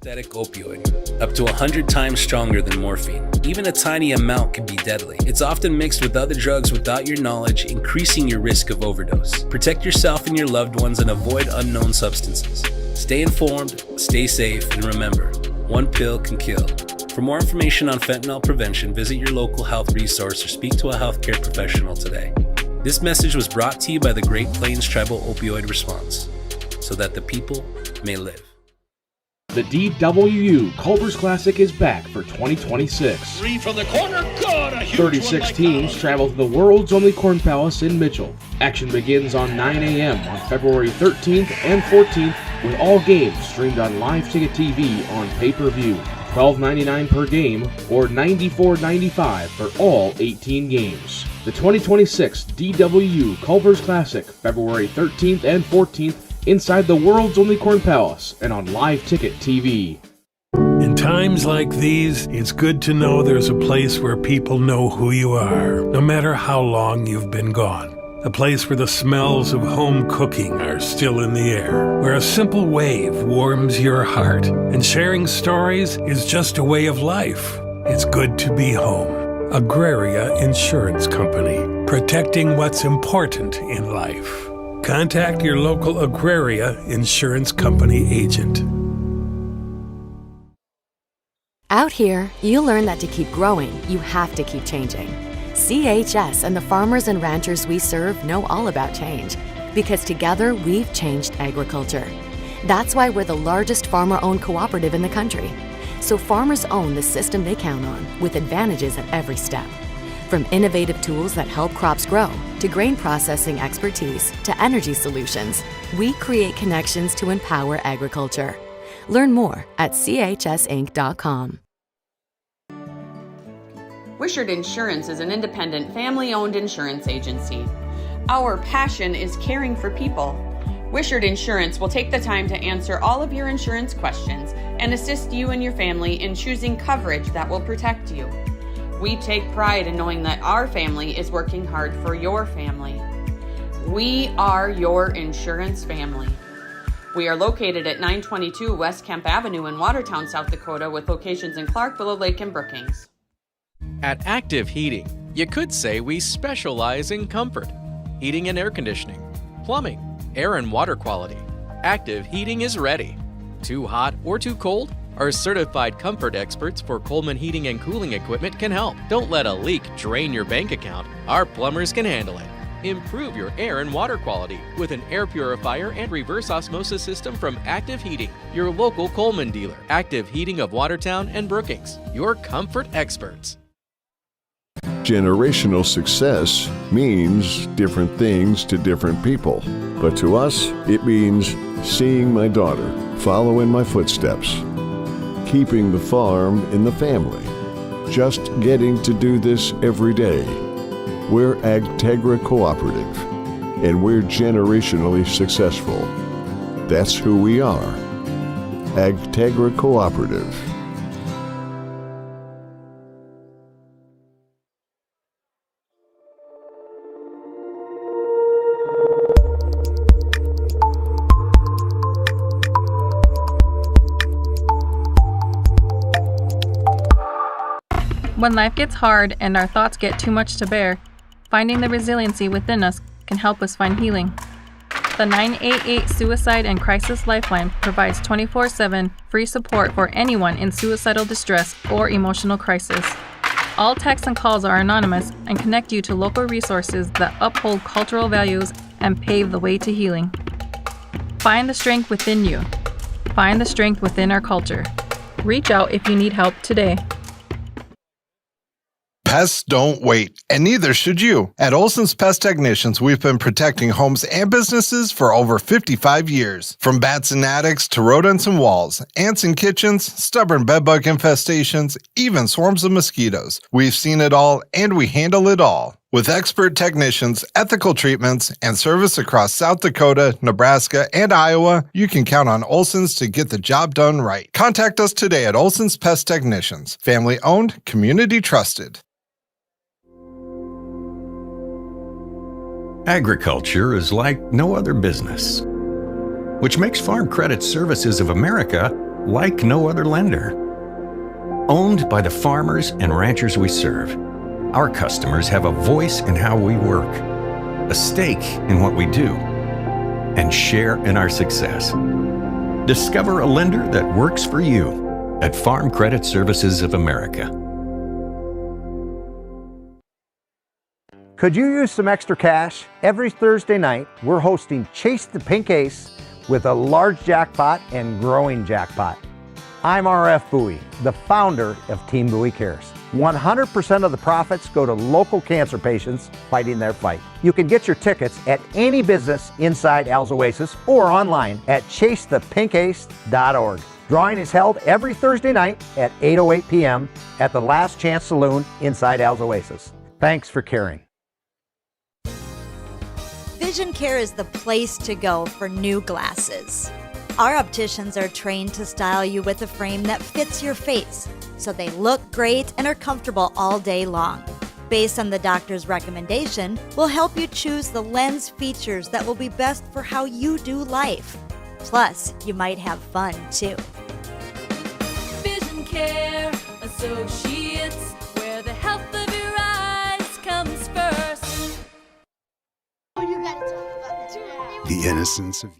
synthetic opioid, up to 100 times stronger than morphine. Even a tiny amount can be deadly. It's often mixed with other drugs without your knowledge, increasing your risk of overdose. Protect yourself and your loved ones and avoid unknown substances. Stay informed, stay safe, and remember, one pill can kill. For more information on fentanyl prevention, visit your local health resource or speak to a healthcare professional today. This message was brought to you by the Great Plains Tribal Opioid Response, so that the people may live. The DWU Culver's Classic is back for 2026. Three from the corner, good! A huge 36 teams travel to the world's only Corn Palace in Mitchell. Action begins on 9 a.m. on February 13th and 14th, with all games streamed on Live Ticket TV on pay-per-view. $12.99 per game or $94.95 for all 18 games. The 2026 DWU Culver's Classic, February 13th and 14th, inside the world's only Corn Palace and on Live Ticket TV. In times like these, it's good to know there's a place where people know who you are, no matter how long you've been gone. A place where the smells of home cooking are still in the air, where a simple wave warms your heart, and sharing stories is just a way of life. It's good to be home. Agraria Insurance Company, protecting what's important in life. Contact your local Agraria Insurance Company agent. Out here, you learn that to keep growing, you have to keep changing. CHS and the farmers and ranchers we serve know all about change, because together we've changed agriculture. That's why we're the largest farmer-owned cooperative in the country. So farmers own the system they count on, with advantages at every step. From innovative tools that help crops grow, to grain processing expertise, to energy solutions, we create connections to empower agriculture. Learn more at chsinc.com. Wishart Insurance is an independent, family-owned insurance agency. Our passion is caring for people. Wishart Insurance will take the time to answer all of your insurance questions and assist you and your family in choosing coverage that will protect you. We take pride in knowing that our family is working hard for your family. We are your insurance family. We are located at 922 West Kemp Avenue in Watertown, South Dakota, with locations in Clark, Willow Lake, and Brookings. At Active Heating, you could say we specialize in comfort, heating and air conditioning, plumbing, air and water quality. Active Heating is ready. Too hot or too cold? Our certified comfort experts for Coleman Heating and Cooling Equipment can help. Don't let a leak drain your bank account. Our plumbers can handle it. Improve your air and water quality with an air purifier and reverse osmosis system from Active Heating, your local Coleman dealer. Active Heating of Watertown and Brookings, your comfort experts. Generational success means different things to different people. But to us, it means seeing my daughter follow in my footsteps, keeping the farm in the family, just getting to do this every day. We're Agtegra Cooperative, and we're generationally successful. That's who we are. Agtegra Cooperative. When life gets hard and our thoughts get too much to bear, finding the resiliency within us can help us find healing. The 988 Suicide and Crisis Lifeline provides 24/7 free support for anyone in suicidal distress or emotional crisis. All texts and calls are anonymous and connect you to local resources that uphold cultural values and pave the way to healing. Find the strength within you. Find the strength within our culture. Reach out if you need help today. Pests don't wait, and neither should you. At Olson's Pest Technicians, we've been protecting homes and businesses for over 55 years. From bats and attics to rodents and walls, ants in kitchens, stubborn bedbug infestations, even swarms of mosquitoes. We've seen it all, and we handle it all. With expert technicians, ethical treatments, and service across South Dakota, Nebraska, and Iowa, you can count on Olson's to get the job done right. Contact us today at Olson's Pest Technicians. Family owned, community trusted. Agriculture is like no other business, which makes Farm Credit Services of America like no other lender. Owned by the farmers and ranchers we serve, our customers have a voice in how we work, a stake in what we do, and share in our success. Discover a lender that works for you at Farm Credit Services of America. Could you use some extra cash? Every Thursday night, we're hosting Chase the Pink Ace with a large jackpot and growing jackpot. I'm RF Bowie, the founder of Team Bowie Cares. 100% of the profits go to local cancer patients fighting their fight. You can get your tickets at any business inside Al's Oasis or online at chasethepinkace.org. Drawing is held every Thursday night at 8:08 p.m. at the Last Chance Saloon inside Al's Oasis. Thanks for caring. Vision Care is the place to go for new glasses. Our opticians are trained to style you with a frame that fits your face, so they look great and are comfortable all day long. Based on the doctor's recommendation, we'll help you choose the lens features that will be best for how you do life. Plus, you might have fun too. Vision Care Associates, where the health of your eyes comes first. Oh, you gotta talk about that. The innocence of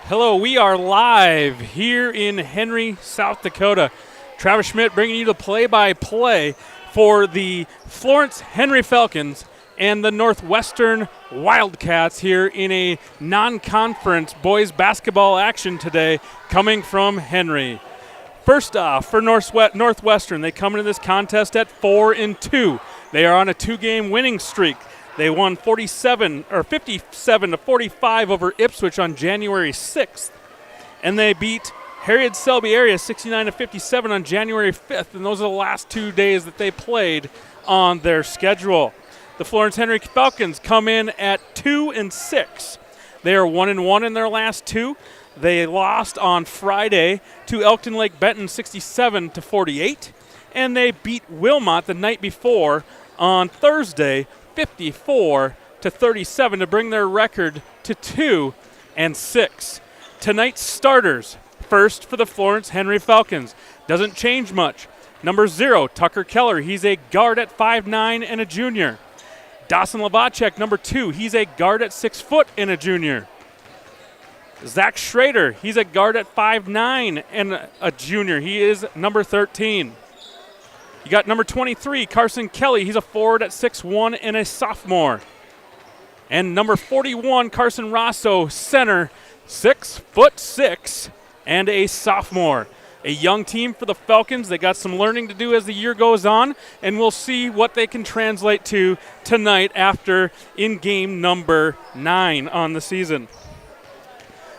Hello, we are live here in Henry, South Dakota. Travis Schmidt bringing you the play-by-play for the Florence Henry Falcons and the Northwestern Wildcats here in a non-conference boys basketball action today coming from Henry. First off, for Northwestern, they come into this contest at 4-2. They are on a two-game winning streak. They won 57 to 45 over Ipswich on January 6th, and they beat Harriet Selby area 69 to 57 on January 5th, and those are the last 2 days that they played on their schedule. The Florence Henry Falcons come in at 2-6. They are 1-1 in their last two. They lost on Friday to Elkton Lake Benton 67 to 48, and they beat Wilmot the night before on Thursday 54 to 37 to bring their record to 2-6. Tonight's starters, first for the Florence Henry Falcons, doesn't change much. Number 0, Tucker Keller, he's a guard at 5'9" and a junior. Dawson Lavacek, number 2, he's a guard at 6 foot and a junior. Zach Schrader, he's a guard at 5'9" and a junior. He is number 13. You got number 23, Carson Kelly. He's a forward at 6'1" and a sophomore. And number 41, Carson Rosso, center, 6'6" and a sophomore. A young team for the Falcons. They got some learning to do as the year goes on, and we'll see what they can translate to tonight after in game number 9 on the season.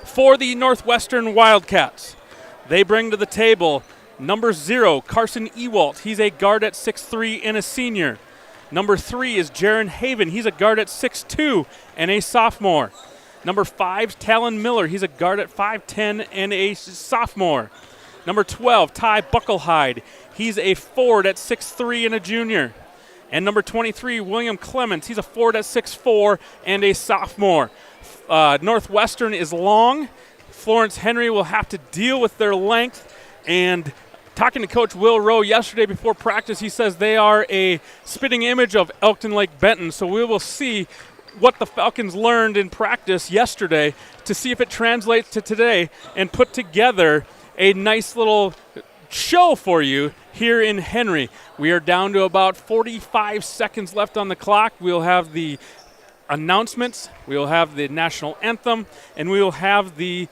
For the Northwestern Wildcats, they bring to the table number 0, Carson Ewalt. He's a guard at 6'3" and a senior. Number 3 is Jaron Haven. He's a guard at 6'2" and a sophomore. Number 5, Talon Miller. He's a guard at 5'10" and a sophomore. Number 12, Ty Bucklehide. He's a forward at 6'3" and a junior. And number 23, William Clements. He's a forward at 6'4" and a sophomore. Northwestern is long. Florence Henry will have to deal with their length. And talking to Coach Will Rowe yesterday before practice, he says they are a spitting image of Elkton Lake Benton. So we will see what the Falcons learned in practice yesterday to see if it translates to today and put together a nice little show for you here in Henry. We are down to about 45 seconds left on the clock. We'll have the announcements, we'll have the national anthem, and we will have the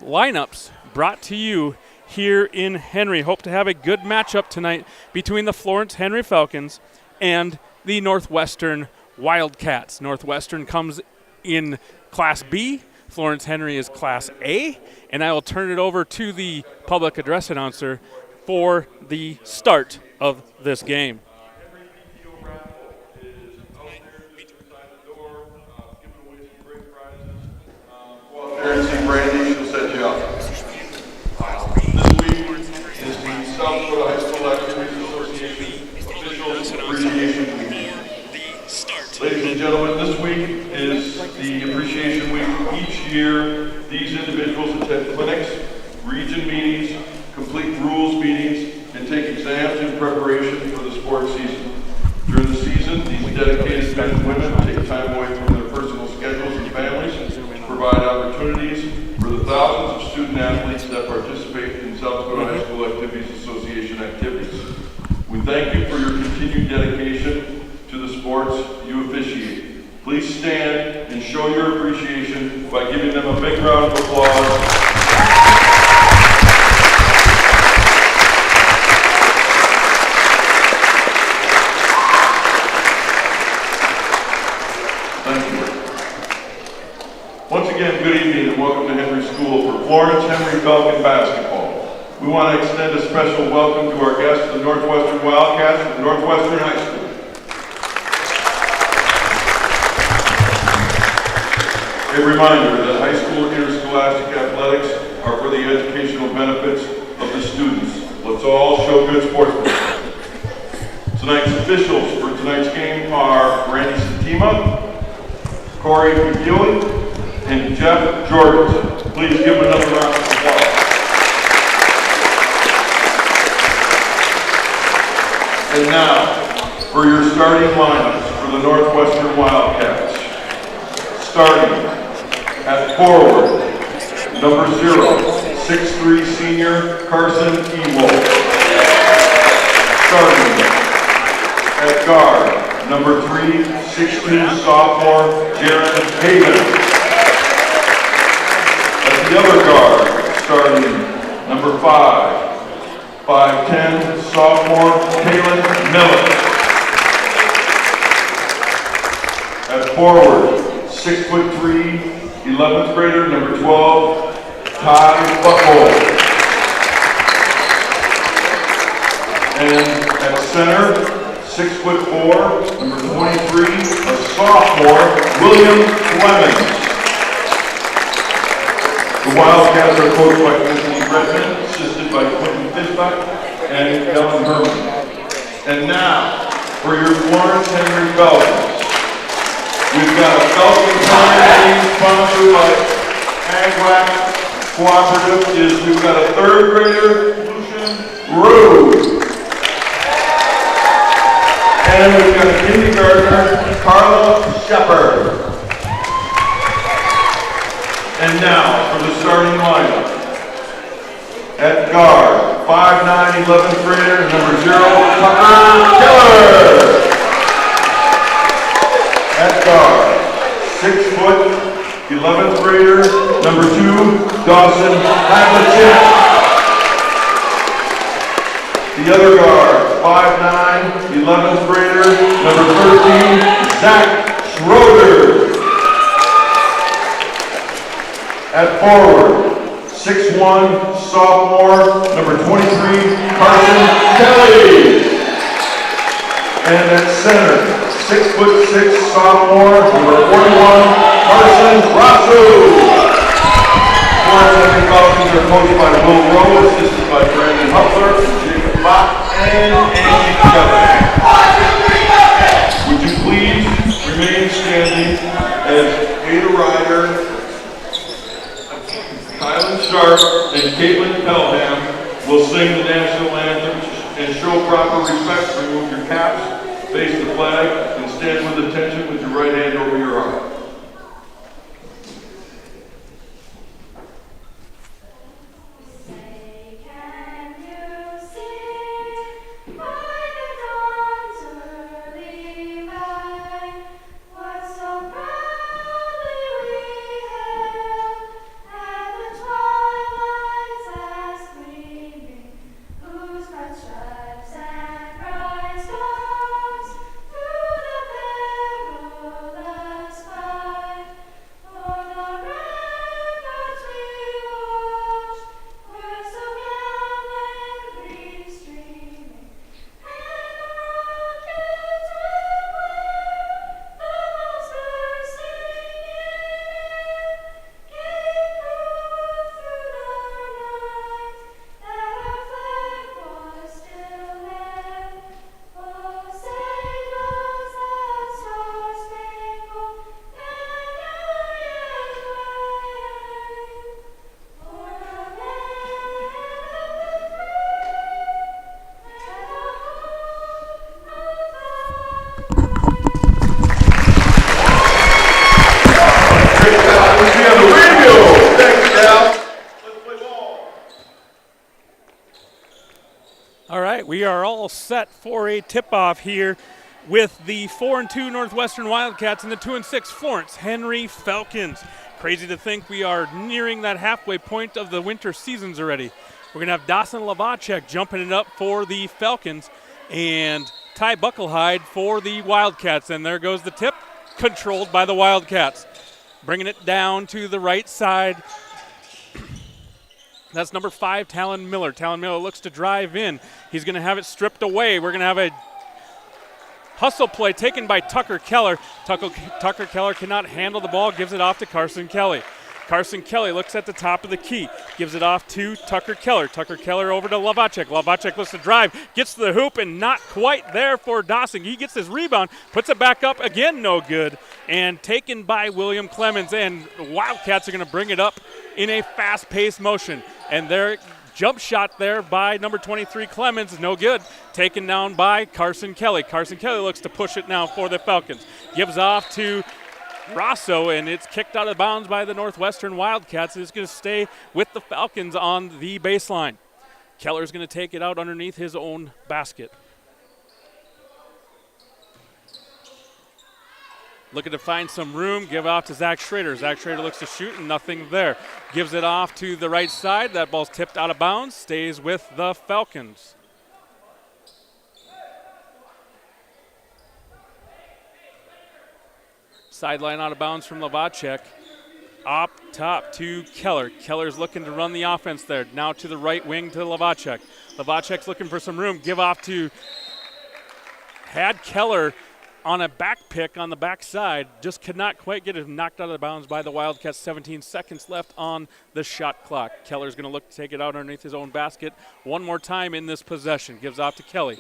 lineups brought to you here in Henry. Hope to have a good matchup tonight between the Florence Henry Falcons and the Northwestern Wildcats. Northwestern comes in Class B. Florence Henry is Class A. And I will turn it over to the public address announcer for the start of this game. Parents and Brandy, she'll set you up. This week is the South Dakota High School Activities Association official appreciation week. Ladies and gentlemen, this week is the appreciation week. Each year, these individuals attend clinics, region meetings, complete rules meetings, and take exams in preparation for the sports season. During the season, these dedicated men and women take time away from their personal schedules and families to provide opportunities for the thousands of student athletes that participate in South Dakota High School Activities Association activities. We thank you for your continued dedication to the sports you officiate. Please stand and show your appreciation by giving them a big round of applause. Once again, good evening and welcome to Henry School for Florence Henry Falcon basketball. We want to extend a special welcome to our guests, the Northwestern Wildcats from Northwestern High School. A reminder that high school interscholastic athletics are for the educational benefits of the students. Let's all show good sportsmanship. Tonight's officials for tonight's game are Randy Satima, Corey McGilly, and Jeff Jorgensen. Please give them another round of applause. And now, for your starting lineups for the Northwestern Wildcats. Starting at forward, number 0, 6'3" senior Carson Ewald. Starting at guard, number 3, 6'2" sophomore Jaron Haven. At the other guard, starting number 5, 5'10" sophomore Kaylin Miller. At forward, 6'3", 11th grader, number 12, Ty Buckhold. And at center, 6'4", number 23, a sophomore, William Clemens. The Wildcats are coached by Anthony Redmond, assisted by Quentin Fishback and Kellen Herman. And now, for your Florence Henry Falcons. We've got a Falcon time sponsored by AgWac Cooperative. We've got a 3rd grader, Lucian Rue. And we've got a kindergartner, Carla Shepard. And now for the starting lineup. At guard, 5'9", 11th grader, number 0, Tucker Keller. At guard, 6 foot, 11th grader, number 2, Dawson Havlicek. The other guard, 5'9", 11th grader, number 13, Zach Schroeder. At forward, 6'1", sophomore, number 23, Carson Kelly. And at center, 6'6", sophomore, number 41, Carson Rasu. Florence Henry Falcons are coached by Will Rowe, assisted by Brandon Huffler, Jacob Bach, and Andy Kelly. Would you please remain standing as Ada Ryder, Kylan Sharp, and Caitlin Pelham will sing the national anthem and show proper respect. Remove your caps, face the flag, and stand with attention with your right hand over your heart. right, we are all set for a tip-off here with the 4-2 Northwestern Wildcats and the 2-6 Florence Henry Falcons. Crazy to think we are nearing that halfway point of the winter seasons already. We're going to have Dawson Lavacek jumping it up for the Falcons and Ty Bucklehide for the Wildcats. And there goes the tip, controlled by the Wildcats. Bringing it down to the right side. That's number 5, Talon Miller. Talon Miller looks to drive in. He's going to have it stripped away. We're going to have a hustle play taken by Tucker Keller. Tucker Keller cannot handle the ball, gives it off to Carson Kelly. Carson Kelly looks at the top of the key, gives it off to Tucker Keller. Tucker Keller over to Lavacek. Lavacek looks to drive, gets to the hoop, and not quite there for Dawson. He gets his rebound, puts it back up, again no good, and taken by William Clemens. And Wildcats are going to bring it up in a fast-paced motion. And their jump shot there by number 23 Clemens is no good. Taken down by Carson Kelly. Carson Kelly looks to push it now for the Falcons. Gives off to Rosso, and it's kicked out of bounds by the Northwestern Wildcats. It's going to stay with the Falcons on the baseline. Keller's going to take it out underneath his own basket. Looking to find some room, give off to Zach Schrader. Zach Schrader looks to shoot, and nothing there. Gives it off to the right side. That ball's tipped out of bounds, stays with the Falcons. Sideline out of bounds from Lavacek. Up top to Keller. Keller's looking to run the offense there. Now to the right wing to Lavacek. Lavacek's looking for some room. Give off to had Keller on a back pick on the backside. Just could not quite get it knocked out of bounds by the Wildcats. 17 seconds left on the shot clock. Keller's going to look to take it out underneath his own basket one more time in this possession. Gives off to Kelly.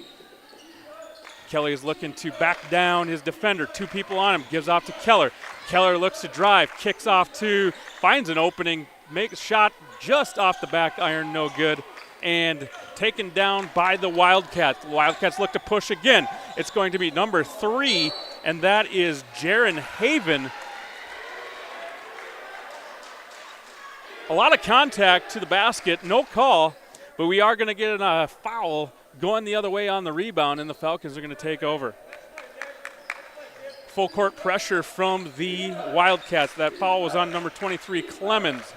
Kelly is looking to back down his defender. 2 people on him. Gives off to Keller. Keller looks to drive. Kicks off to, finds an opening. Makes a shot just off the back iron. No good. And taken down by the Wildcats. The Wildcats look to push again. It's going to be number 3, and that is Jaron Haven. A lot of contact to the basket. No call, but we are going to get a foul going the other way on the rebound, and the Falcons are going to take over. Full court pressure from the Wildcats. That foul was on number 23, Clemens.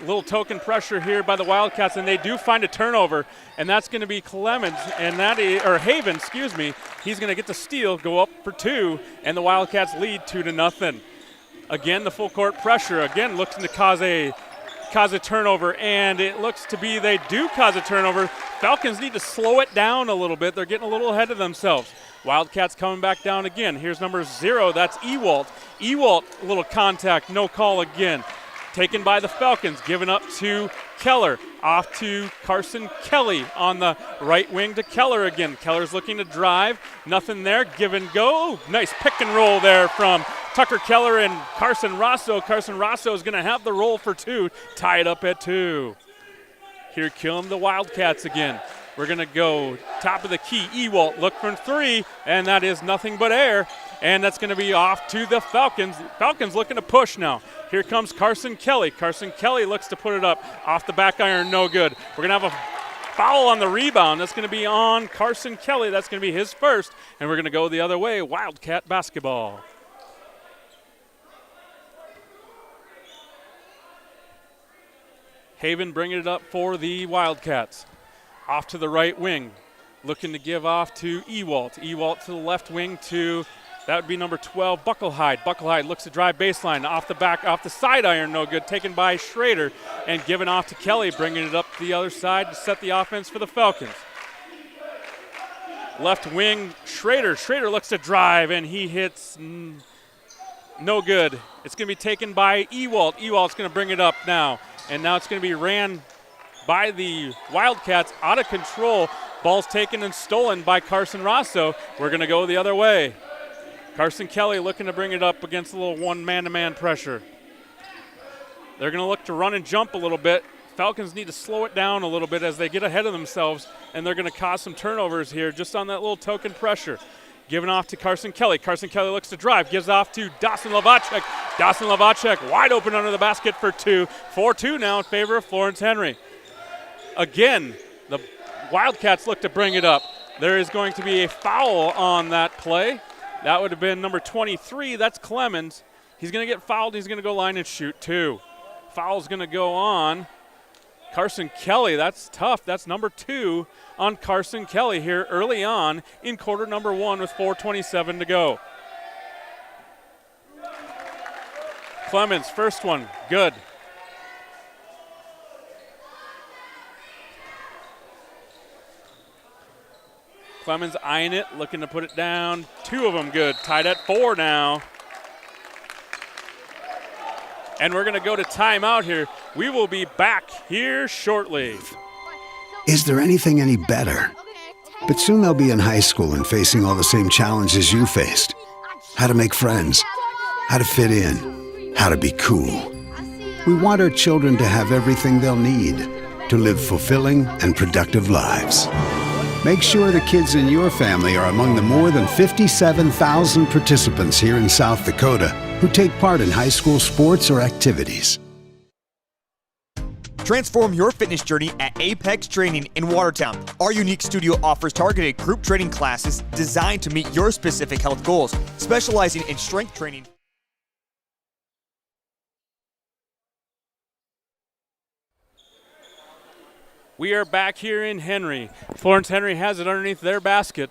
Little token pressure here by the Wildcats, and they do find a turnover, and that's going to be Clemens, and that is, or Haven, excuse me. He's going to get the steal, go up for 2, and the Wildcats lead 2-0. Again, the full court pressure, again looking to cause a turnover, and it looks to be they do cause a turnover. Falcons need to slow it down a little bit. They're getting a little ahead of themselves. Wildcats coming back down again. Here's number 0, that's Ewalt. Ewalt, a little contact, no call again. Taken by the Falcons, given up to Keller. Off to Carson Kelly on the right wing to Keller again. Keller's looking to drive. Nothing there. Give and go. Nice pick and roll there from Tucker Keller and Carson Rosso. Carson Rosso is going to have the roll for 2. Tie it up at 2. Here come the Wildcats again. We're going to go top of the key. Ewalt look for 3, and that is nothing but air. And that's going to be off to the Falcons. Falcons looking to push now. Here comes Carson Kelly. Carson Kelly looks to put it up. Off the back iron, no good. We're going to have a foul on the rebound. That's going to be on Carson Kelly. That's going to be his first. And we're going to go the other way. Wildcat basketball. Haven bringing it up for the Wildcats. Off to the right wing. Looking to give off to Ewalt. Ewalt to the left wing to, that would be number 12, Bucklehide. Bucklehide looks to drive baseline. Off the back, off the side iron, no good. Taken by Schrader and given off to Kelly, bringing it up the other side to set the offense for the Falcons. Left wing, Schrader. Schrader looks to drive, and he hits no good. It's going to be taken by Ewalt. Ewalt's going to bring it up now. And now it's going to be ran by the Wildcats out of control. Ball's taken and stolen by Carson Rosso. We're going to go the other way. Carson Kelly looking to bring it up against a little one man-to-man pressure. They're going to look to run and jump a little bit. Falcons need to slow it down a little bit as they get ahead of themselves, and they're going to cause some turnovers here just on that little token pressure. Given off to Carson Kelly. Carson Kelly looks to drive, gives off to Dawson Lavacek. Dawson Lavacek wide open under the basket for 2. 4-2 now in favor of Florence Henry. Again, the Wildcats look to bring it up. There is going to be a foul on that play. That would have been number 23. That's Clemens. He's going to get fouled. He's going to go line and shoot 2. Foul's going to go on Carson Kelly. That's tough. That's number 2 on Carson Kelly here early on in quarter number 1 with 4:27 to go. Clemens, first one, good. Clemens eyeing it, looking to put it down. 2 of them good. Tied at 4 now. And we're going to go to timeout here. We will be back here shortly. Is there anything any better? But soon they'll be in high school and facing all the same challenges you faced. How to make friends, how to fit in, how to be cool. We want our children to have everything they'll need to live fulfilling and productive lives. Make sure the kids in your family are among the more than 57,000 participants here in South Dakota who take part in high school sports or activities. Transform your fitness journey at Apex Training in Watertown. Our unique studio offers targeted group training classes designed to meet your specific health goals, specializing in strength training. We are back here in Henry. Florence Henry has it underneath their basket,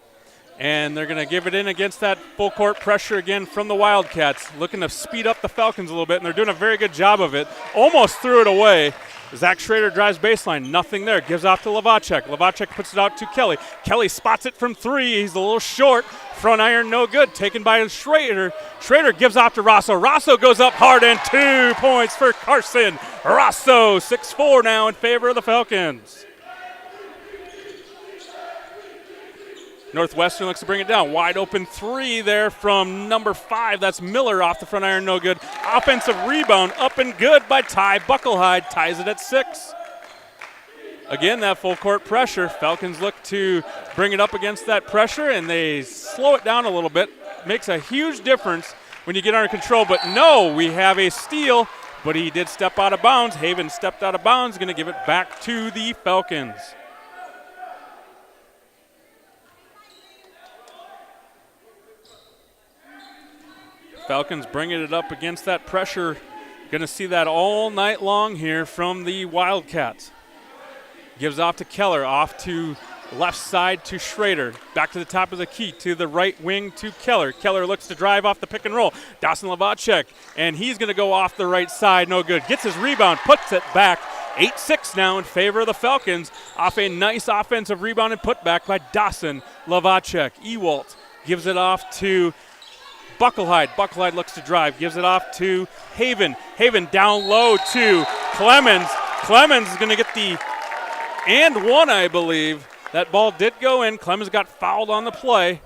and they're going to give it in against that full court pressure again from the Wildcats, looking to speed up the Falcons a little bit, and they're doing a very good job of it. Almost threw it away. Zach Schrader drives baseline, nothing there, gives off to Lavacek. Lavacek puts it out to Kelly. Kelly spots it from 3. He's a little short. Front iron, no good. Taken by Schrader. Schrader gives off to Rosso. Rosso goes up hard, and 2 points for Carson Rosso. 6-4 now in favor of the Falcons. Northwestern looks to bring it down. Wide open 3 there from number 5. That's Miller off the front iron, no good. Offensive rebound up and good by Ty Bucklehide. Ties it at 6. Again, that full court pressure. Falcons look to bring it up against that pressure, and they slow it down a little bit. Makes a huge difference when you get under control. But no, we have a steal, but he did step out of bounds. Haven stepped out of bounds, going to give it back to the Falcons. Falcons bringing it up against that pressure. Going to see that all night long here from the Wildcats. Gives off to Keller, off to left side to Schrader. Back to the top of the key, to the right wing to Keller. Keller looks to drive off the pick and roll. Dawson Lavacek, and he's going to go off the right side, no good. Gets his rebound, puts it back. 8-6 now in favor of the Falcons. Off a nice offensive rebound and put back by Dawson Lavacek. Ewalt gives it off to Bucklehide. Bucklehide looks to drive, gives it off to Haven. Haven down low to Clemens. Clemens is going to get the and 1, I believe. That ball did go in. Clemens got fouled on the play.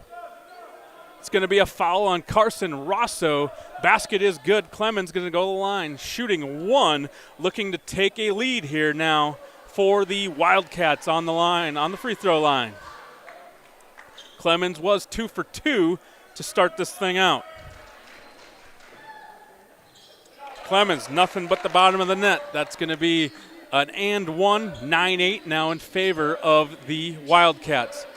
It's going to be a foul on Carson Rosso. Basket is good. Clemens going to go to the line, shooting 1, looking to take a lead here now for the Wildcats on the line, on the free throw line. Clemens was 2 for 2 to start this thing out. Clemens, nothing but the bottom of the net. That's going to be an and 1, 9-8 now in favor of the Wildcats.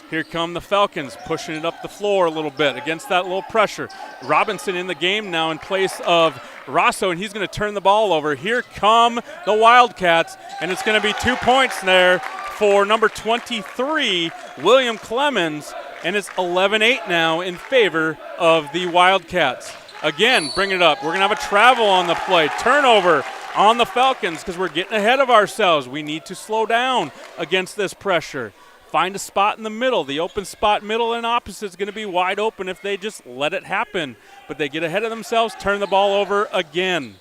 Here come the Falcons, pushing it up the floor a little bit against that little pressure. Robinson in the game now in place of Rosso, and he's going to turn the ball over. Here come the Wildcats, and it's going to be 2 points there for number 23, William Clemens, and it's 11-8 now in favor of the Wildcats. Again, bring it up. We're going to have a travel on the play. Turnover on the Falcons because we're getting ahead of ourselves. We need to slow down against this pressure. Find a spot in the middle. The open spot middle and opposite is going to be wide open if they just let it happen. But they get ahead of themselves, turn the ball over again.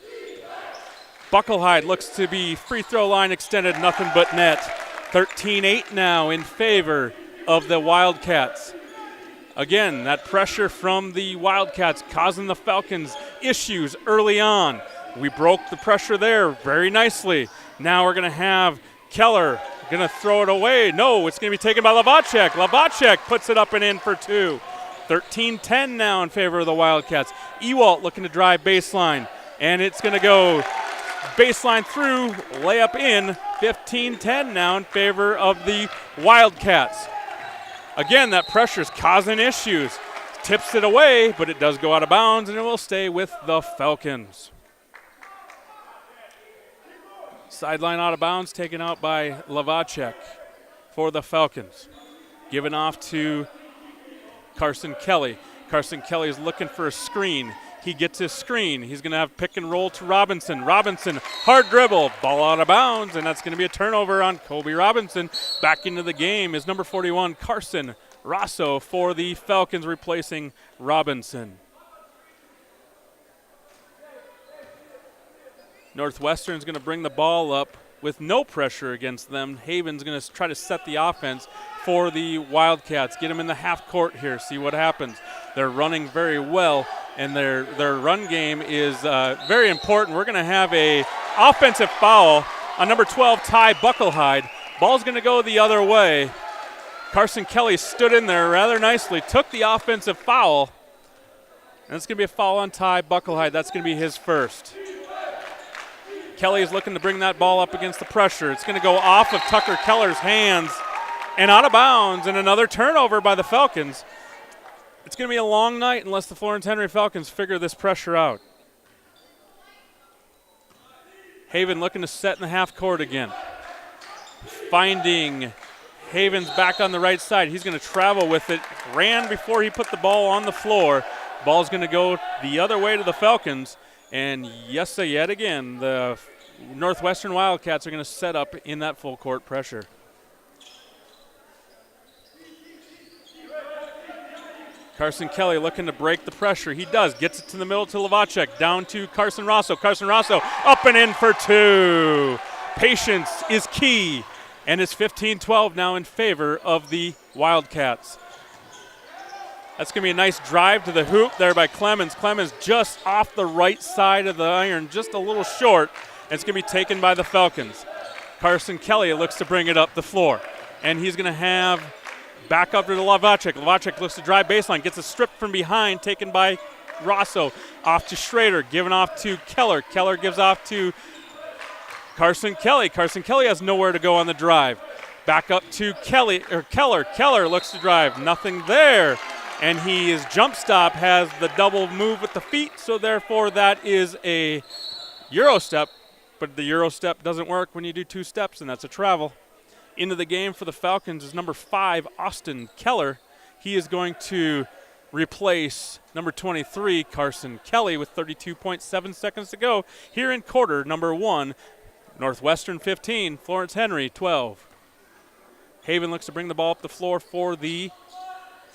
Bucklehide looks to be free throw line extended, nothing but net. 13-8 now in favor of the Wildcats. Again, that pressure from the Wildcats causing the Falcons issues early on. We broke the pressure there very nicely. Now we're going to have Keller going to throw it away. No, it's going to be taken by Lavacek. Lavacek puts it up and in for 2. 13-10 now in favor of the Wildcats. Ewalt looking to drive baseline, and it's going to go baseline through, layup in, 15-10 now in favor of the Wildcats. Again, that pressure is causing issues. Tips it away, but it does go out of bounds, and it will stay with the Falcons. Sideline out of bounds, taken out by Lavacek for the Falcons. Given off to Carson Kelly. Carson Kelly is looking for a screen. He gets his screen. He's going to have pick and roll to Robinson. Robinson, hard dribble, ball out of bounds, and that's going to be a turnover on Kobe Robinson. Back into the game is number 41, Carson Rosso for the Falcons, replacing Robinson. Northwestern's going to bring the ball up with no pressure against them. Haven's going to try to set the offense for the Wildcats. Get them in the half court here, see what happens. They're running very well, and their run game is very important. We're going to have a offensive foul on number 12, Ty Bucklehide. Ball's going to go the other way. Carson Kelly stood in there rather nicely, took the offensive foul, and it's going to be a foul on Ty Bucklehide. That's going to be his first. Kelly is looking to bring that ball up against the pressure. It's going to go off of Tucker Keller's hands and out of bounds, and another turnover by the Falcons. It's going to be a long night unless the Florence Henry Falcons figure this pressure out. Haven looking to set in the half court again. Finding Haven's back on the right side. He's going to travel with it. Ran before he put the ball on the floor. Ball's going to go the other way to the Falcons. And yes, yet again, the Northwestern Wildcats are going to set up in that full court pressure. Carson Kelly looking to break the pressure. He does. Gets it to the middle to Lavacek. Down to Carson Rosso. Carson Rosso up and in for two. Patience is key. And it's 15-12 now in favor of the Wildcats. That's going to be a nice drive to the hoop there by Clemens. Clemens just off the right side of the iron, just a little short. And it's going to be taken by the Falcons. Carson Kelly looks to bring it up the floor. And he's going to have back up to Lavacek. Lavacek looks to drive baseline, gets a strip from behind, taken by Rosso. Off to Schrader, given off to Keller. Keller gives off to Carson Kelly. Carson Kelly has nowhere to go on the drive. Back up to Keller. Keller looks to drive. Nothing there. And his jump stop has the double move with the feet, so therefore that is a Euro step. But the Euro step doesn't work when you do two steps, and that's a travel. Into the game for the Falcons is number 5, Austin Keller. He is going to replace number 23, Carson Kelly, with 32.7 seconds to go here in quarter number 1. Northwestern 15, Florence Henry 12. Haven looks to bring the ball up the floor for the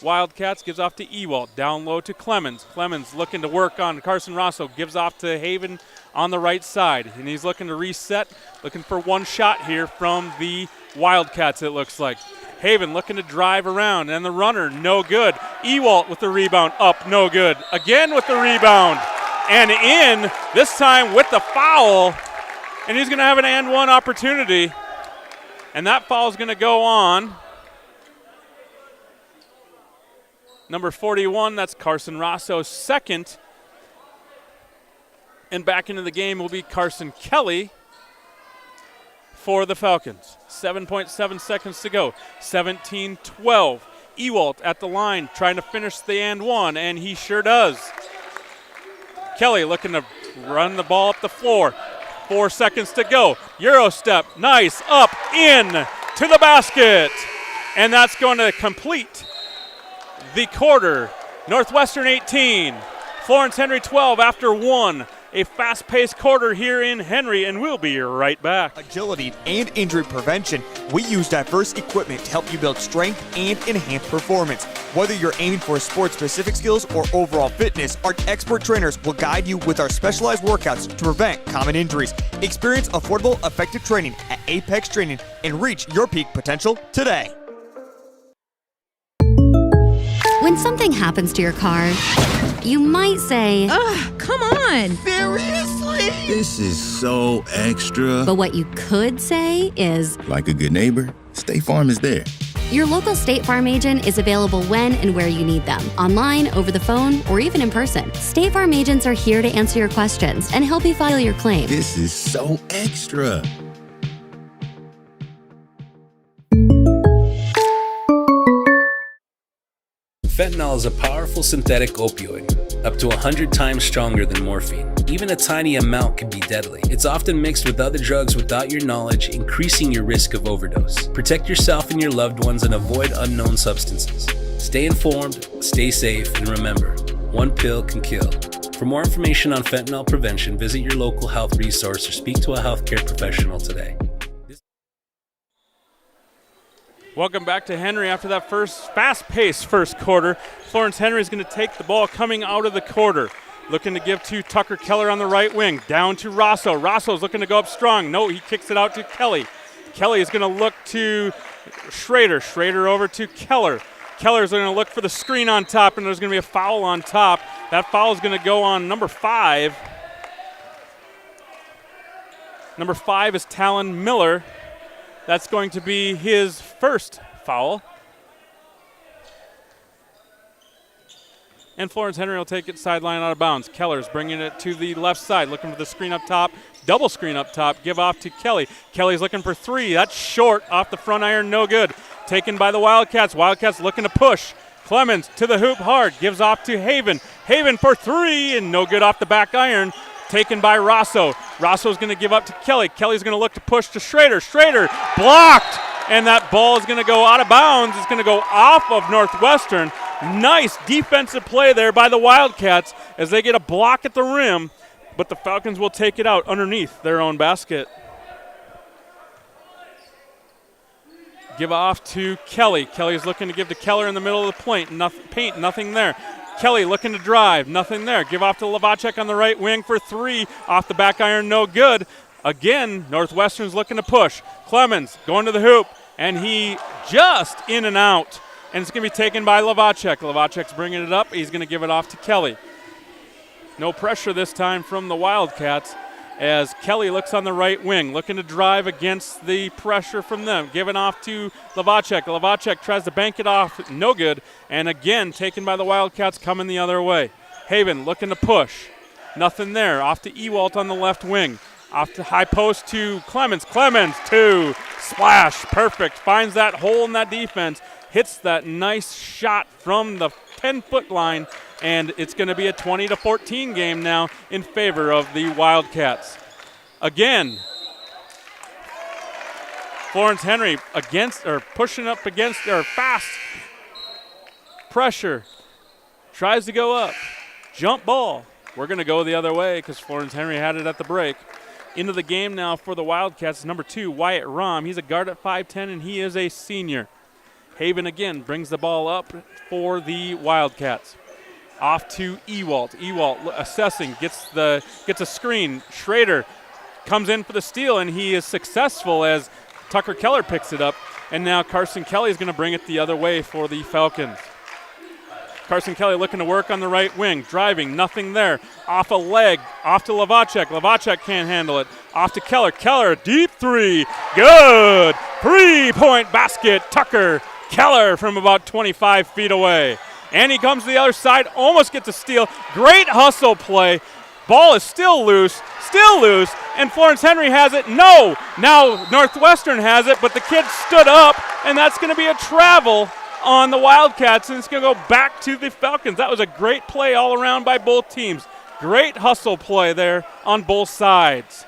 Wildcats, gives off to Ewald, down low to Clemens. Clemens looking to work on Carson Rosso, gives off to Haven on the right side, and he's looking to reset, looking for one shot here from the Wildcats, it looks like. Haven looking to drive around, and the runner, no good. Ewald with the rebound, up, no good. Again with the rebound, and in, this time with the foul, and he's going to have an and one opportunity, and that foul is going to go on number 41, that's Carson Rosso's second. And back into the game will be Carson Kelly for the Falcons. 7.7 seconds to go. 17-12. Ewald at the line trying to finish the and one, and he sure does. Kelly looking to run the ball up the floor. 4 seconds to go. Euro step, nice, up, in, to the basket. And that's going to complete the quarter. Northwestern 18, Florence Henry 12 after 1. A fast-paced quarter here in Henry, and we'll be right back. Agility and injury prevention, we use diverse equipment to help you build strength and enhance performance. Whether you're aiming for sport-specific skills or overall fitness, our expert trainers will guide you with our specialized workouts to prevent common injuries. Experience affordable, effective training at Apex Training and reach your peak potential today. When something happens to your car, you might say, ugh, come on. Seriously? This is so extra. But what you could say is, like a good neighbor, State Farm is there. Your local State Farm agent is available when and where you need them, online, over the phone, or even in person. State Farm agents are here to answer your questions and help you file your claim. This is so extra. Fentanyl is a powerful synthetic opioid, up to 100 times stronger than morphine. Even a tiny amount can be deadly. It's often mixed with other drugs without your knowledge, increasing your risk of overdose. Protect yourself and your loved ones and avoid unknown substances. Stay informed, stay safe, and remember, one pill can kill. For more information on fentanyl prevention, visit your local health resource or speak to a healthcare professional today. Welcome back to Henry after that first fast-paced first quarter. Florence Henry is going to take the ball coming out of the quarter. Looking to give to Tucker Keller on the right wing. Down to Rosso. Rosso's looking to go up strong. No, he kicks it out to Kelly. Kelly is going to look to Schrader. Schrader over to Keller. Keller's going to look for the screen on top, and there's going to be a foul on top. That foul is going to go on number 5. Number 5 is Talon Miller. That's going to be his first foul. And Florence Henry will take it sideline out of bounds. Keller's bringing it to the left side, looking for the screen up top. Double screen up top, give off to Kelly. Kelly's looking for 3. That's short off the front iron, no good. Taken by the Wildcats. Wildcats looking to push. Clemens to the hoop hard, gives off to Haven. Haven for 3, and no good off the back iron. Taken by Rosso. Rosso's going to give up to Kelly. Kelly's going to look to push to Schrader. Schrader blocked, and that ball is going to go out of bounds. It's going to go off of Northwestern. Nice defensive play there by the Wildcats as they get a block at the rim, but the Falcons will take it out underneath their own basket. Give off to Kelly. Kelly's looking to give to Keller in the middle of the paint. Nothing there. Kelly looking to drive, nothing there. Give off to Lavacek on the right wing for 3. Off the back iron, no good. Again, Northwestern's looking to push. Clemens going to the hoop, and he just in and out. And it's going to be taken by Lavacek. Lavacek's bringing it up. He's going to give it off to Kelly. No pressure this time from the Wildcats as Kelly looks on the right wing, looking to drive against the pressure from them. Giving off to Lavacek. Lavacek tries to bank it off, no good. And again, taken by the Wildcats, coming the other way. Haven looking to push. Nothing there. Off to Ewalt on the left wing. Off to high post to Clemens. Clemens, 2. Splash. Perfect. Finds that hole in that defense. Hits that nice shot from the 10-foot line. And it's going to be a 20-14 game now in favor of the Wildcats. Again, Florence Henry pushing up against fast pressure. Tries to go up. Jump ball. We're going to go the other way because Florence Henry had it at the break. Into the game now for the Wildcats, number 2, Wyatt Rom. He's a guard at 5'10", and he is a senior. Haven again brings the ball up for the Wildcats. Off to Ewalt. Ewalt assessing, gets a screen. Schrader comes in for the steal, and he is successful as Tucker Keller picks it up. And now Carson Kelly is going to bring it the other way for the Falcons. Carson Kelly looking to work on the right wing. Driving, nothing there. Off a leg, off to Lavacek. Lavacek can't handle it. Off to Keller. Keller, deep 3. Good! 3-point basket. Tucker Keller from about 25 feet away. And he comes to the other side, almost gets a steal. Great hustle play. Ball is still loose, and Florence Henry has it. No, now Northwestern has it, but the kid stood up, and that's going to be a travel on the Wildcats, and it's going to go back to the Falcons. That was a great play all around by both teams. Great hustle play there on both sides.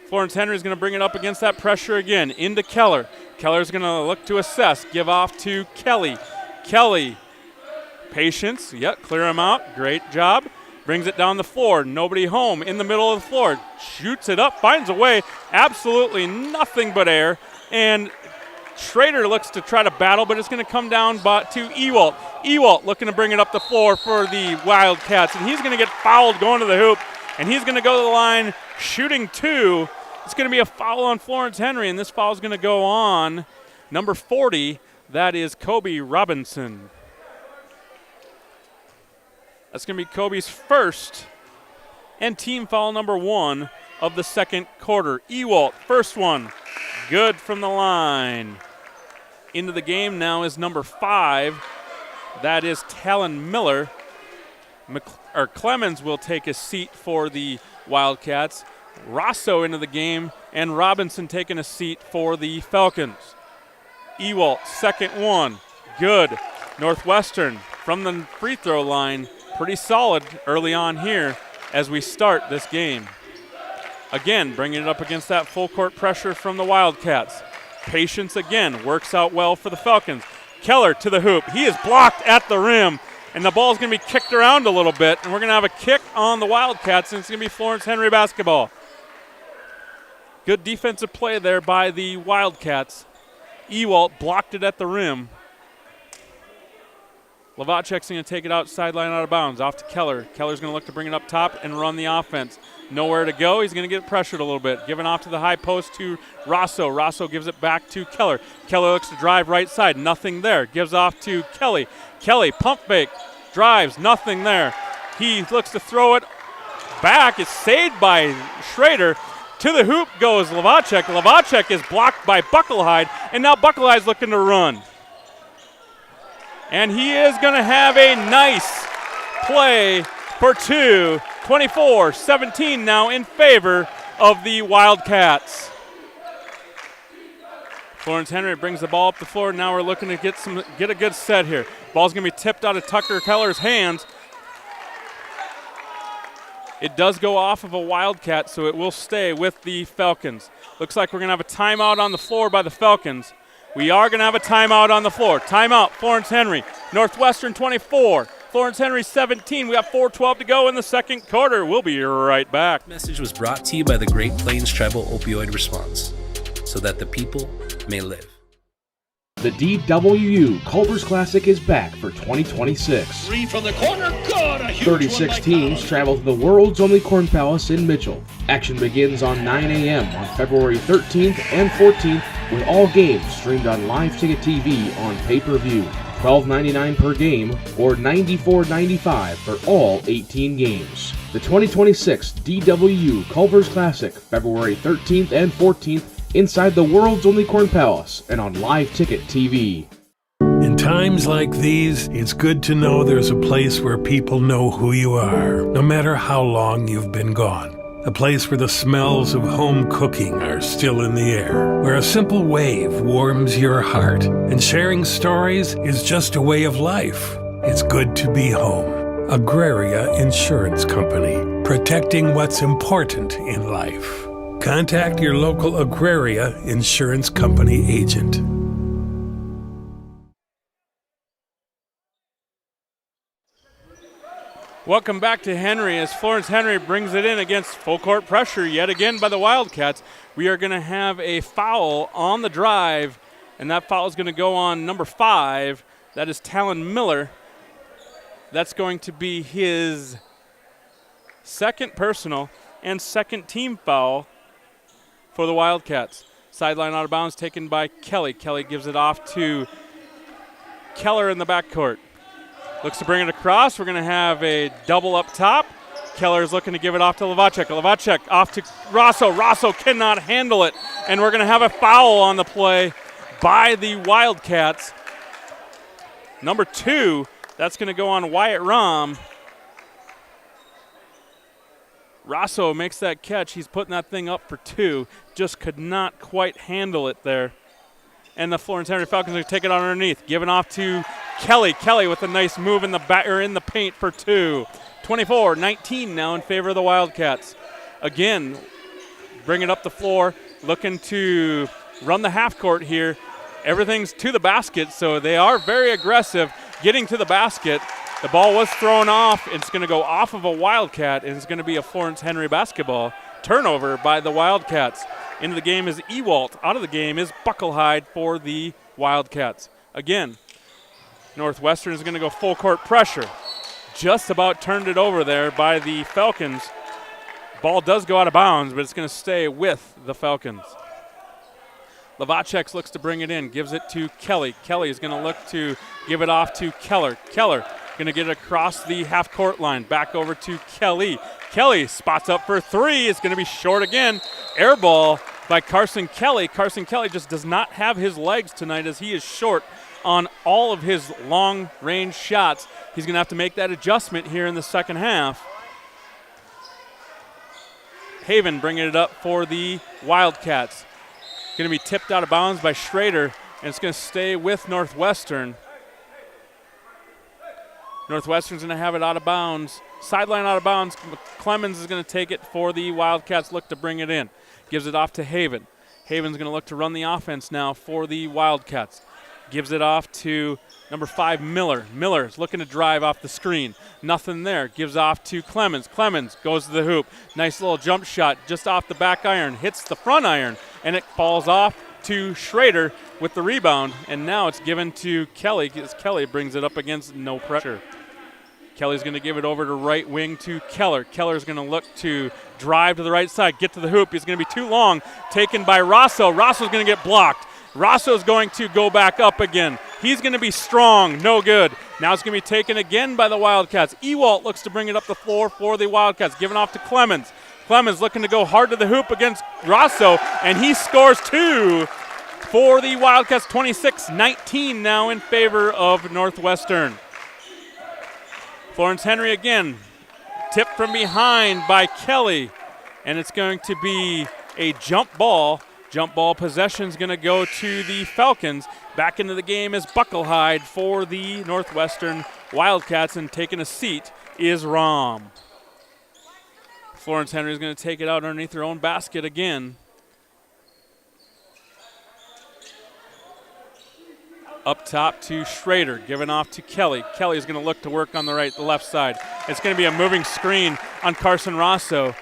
Florence Henry is going to bring it up against that pressure again, into Keller. Keller's going to look to assess, give off to Kelly. Kelly, patience, clear him out, great job. Brings it down the floor, nobody home, in the middle of the floor. Shoots it up, finds a way, absolutely nothing but air. And Schrader looks to try to battle, but it's going to come down to Ewalt. Ewalt looking to bring it up the floor for the Wildcats, and he's going to get fouled going to the hoop, and he's going to go to the line shooting 2. It's going to be a foul on Florence Henry, and this foul is going to go on number 40. That is Kobe Robinson. That's going to be Kobe's first and team foul number 1 of the second quarter. Ewalt, first one, Good from the line. Into the game now is number 5. That is Talon Miller. Clemens will take a seat for the Wildcats. Rosso into the game, and Robinson taking a seat for the Falcons. Ewalt, second one. Good. Northwestern from the free throw line. Pretty solid early on here as we start this game. Again, bringing it up against that full court pressure from the Wildcats. Patience again works out well for the Falcons. Keller to the hoop. He is blocked at the rim, and the ball's going to be kicked around a little bit, and we're going to have a kick on the Wildcats, and it's going to be Florence Henry basketball. Good defensive play there by the Wildcats. Ewalt blocked it at the rim. Lavacek's going to take it out, sideline out of bounds, off to Keller. Keller's going to look to bring it up top and run the offense. Nowhere to go. He's going to get pressured a little bit. Giving off to the high post to Rosso. Rosso gives it back to Keller. Keller looks to drive right side. Nothing there. Gives off to Kelly. Kelly, pump fake. Drives. Nothing there. He looks to throw it back. It's saved by Schrader. To the hoop goes Lavacek. Lavacek is blocked by Buckelhide, and now Buckelhide's looking to run. And he is going to have a nice play for two. 24-17 now in favor of the Wildcats. Florence Henry brings the ball up the floor. Now we're looking to get a good set here. Ball's going to be tipped out of Tucker Keller's hands. It does go off of a Wildcat, so it will stay with the Falcons. Looks like we're going to have a timeout on the floor by the Falcons. We are going to have a timeout on the floor. Timeout, Florence Henry. Northwestern 24. Florence Henry 17. We got 4:12 to go in the second quarter. We'll be right back. Message was brought to you by the Great Plains Tribal Opioid Response, so that the people may live. The DWU Culver's Classic is back for 2026. 3 from the corner, good! A huge 36 teams travel to the world's only Corn Palace in Mitchell. Action begins on 9 a.m. on February 13th and 14th, with all games streamed on Live Ticket TV on pay-per-view. $12.99 per game or $94.95 for all 18 games. The 2026 DWU Culver's Classic, February 13th and 14th, inside the world's only Corn Palace and on Live Ticket TV. In times like these, it's good to know there's a place where people know who you are, no matter how long you've been gone. A place where the smells of home cooking are still in the air, where a simple wave warms your heart, and sharing stories is just a way of life. It's good to be home. Agraria Insurance Company, protecting what's important in life. Contact your local Agraria Insurance Company agent. Welcome back to Henry as Florence Henry brings it in against full court pressure yet again by the Wildcats. We are going to have a foul on the drive, and that foul is going to go on number 5. That is Talon Miller. That's going to be his second personal and second team foul for the Wildcats. Sideline out of bounds taken by Kelly. Kelly gives it off to Keller in the backcourt. Looks to bring it across. We're going to have a double up top. Keller is looking to give it off to Lavacek. Lavacek off to Rosso. Rosso cannot handle it. And we're going to have a foul on the play by the Wildcats. Number 2, that's going to go on Wyatt Rom. Rosso makes that catch. He's putting that thing up for 2. Just could not quite handle it there. And the Florence Henry Falcons are going to take it on underneath. Giving off to Kelly. Kelly with a nice move in the paint for 2. 24-19 now in favor of the Wildcats. Again, bring it up the floor. Looking to run the half court here. Everything's to the basket, so they are very aggressive getting to the basket. The ball was thrown off. It's going to go off of a Wildcat, and it's going to be a Florence Henry basketball. Turnover by the Wildcats. Into the game is Ewalt. Out of the game is Buckelhide for the Wildcats. Again, Northwestern is going to go full court pressure. Just about turned it over there by the Falcons. Ball does go out of bounds, but it's going to stay with the Falcons. Lavacek looks to bring it in, gives it to Kelly. Kelly is going to look to give it off to Keller. Keller going to get it across the half-court line. Back over to Kelly. Kelly spots up for 3. It's going to be short again. Air ball by Carson Kelly. Carson Kelly just does not have his legs tonight as he is short on all of his long-range shots. He's going to have to make that adjustment here in the second half. Haven bringing it up for the Wildcats. Going to be tipped out of bounds by Schrader, and it's going to stay with Northwestern. Northwestern's going to have it out of bounds. Sideline out of bounds. Clemens is going to take it for the Wildcats. Look to bring it in. Gives it off to Haven. Haven's going to look to run the offense now for the Wildcats. Gives it off to number 5, Miller. Miller's looking to drive off the screen. Nothing there. Gives off to Clemens. Clemens goes to the hoop. Nice little jump shot just off the back iron. Hits the front iron, and it falls off to Schrader with the rebound. And now it's given to Kelly as Kelly brings it up against no pressure. Kelly's going to give it over to right wing to Keller. Keller's going to look to drive to the right side, get to the hoop. He's going to be too long. Taken by Rosso. Rosso's going to get blocked. Rosso's going to go back up again. He's going to be strong. No good. Now it's going to be taken again by the Wildcats. Ewalt looks to bring it up the floor for the Wildcats. Given off to Clemens. Clemens looking to go hard to the hoop against Rosso, and he scores 2 for the Wildcats. 26-19 now in favor of Northwestern. Florence Henry again, tipped from behind by Kelly, and it's going to be a jump ball. Jump ball possession is going to go to the Falcons. Back into the game is Bucklehide for the Northwestern Wildcats, and taking a seat is Rom. Florence Henry is going to take it out underneath her own basket again. Up top to Schrader, giving off to Kelly. Kelly's going to look to work on the left side. It's going to be a moving screen on Carson Rosso.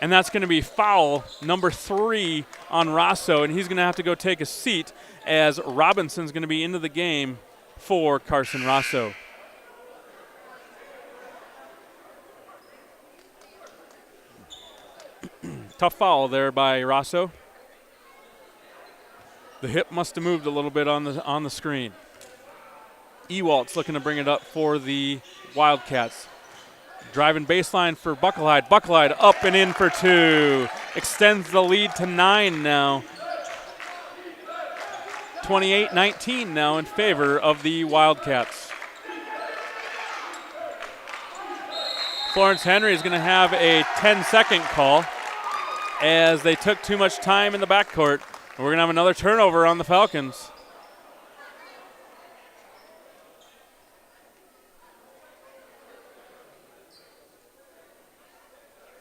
And that's going to be foul number 3 on Rosso, and he's going to have to go take a seat as Robinson's going to be into the game for Carson Rosso. Tough foul there by Rosso. The hip must have moved a little bit on the screen. Ewalt's looking to bring it up for the Wildcats. Driving baseline for Bucklehide. Bucklehide up and in for 2. Extends the lead to 9 now. 28-19 now in favor of the Wildcats. Florence Henry is going to have a 10-second call as they took too much time in the backcourt. We're going to have another turnover on the Falcons.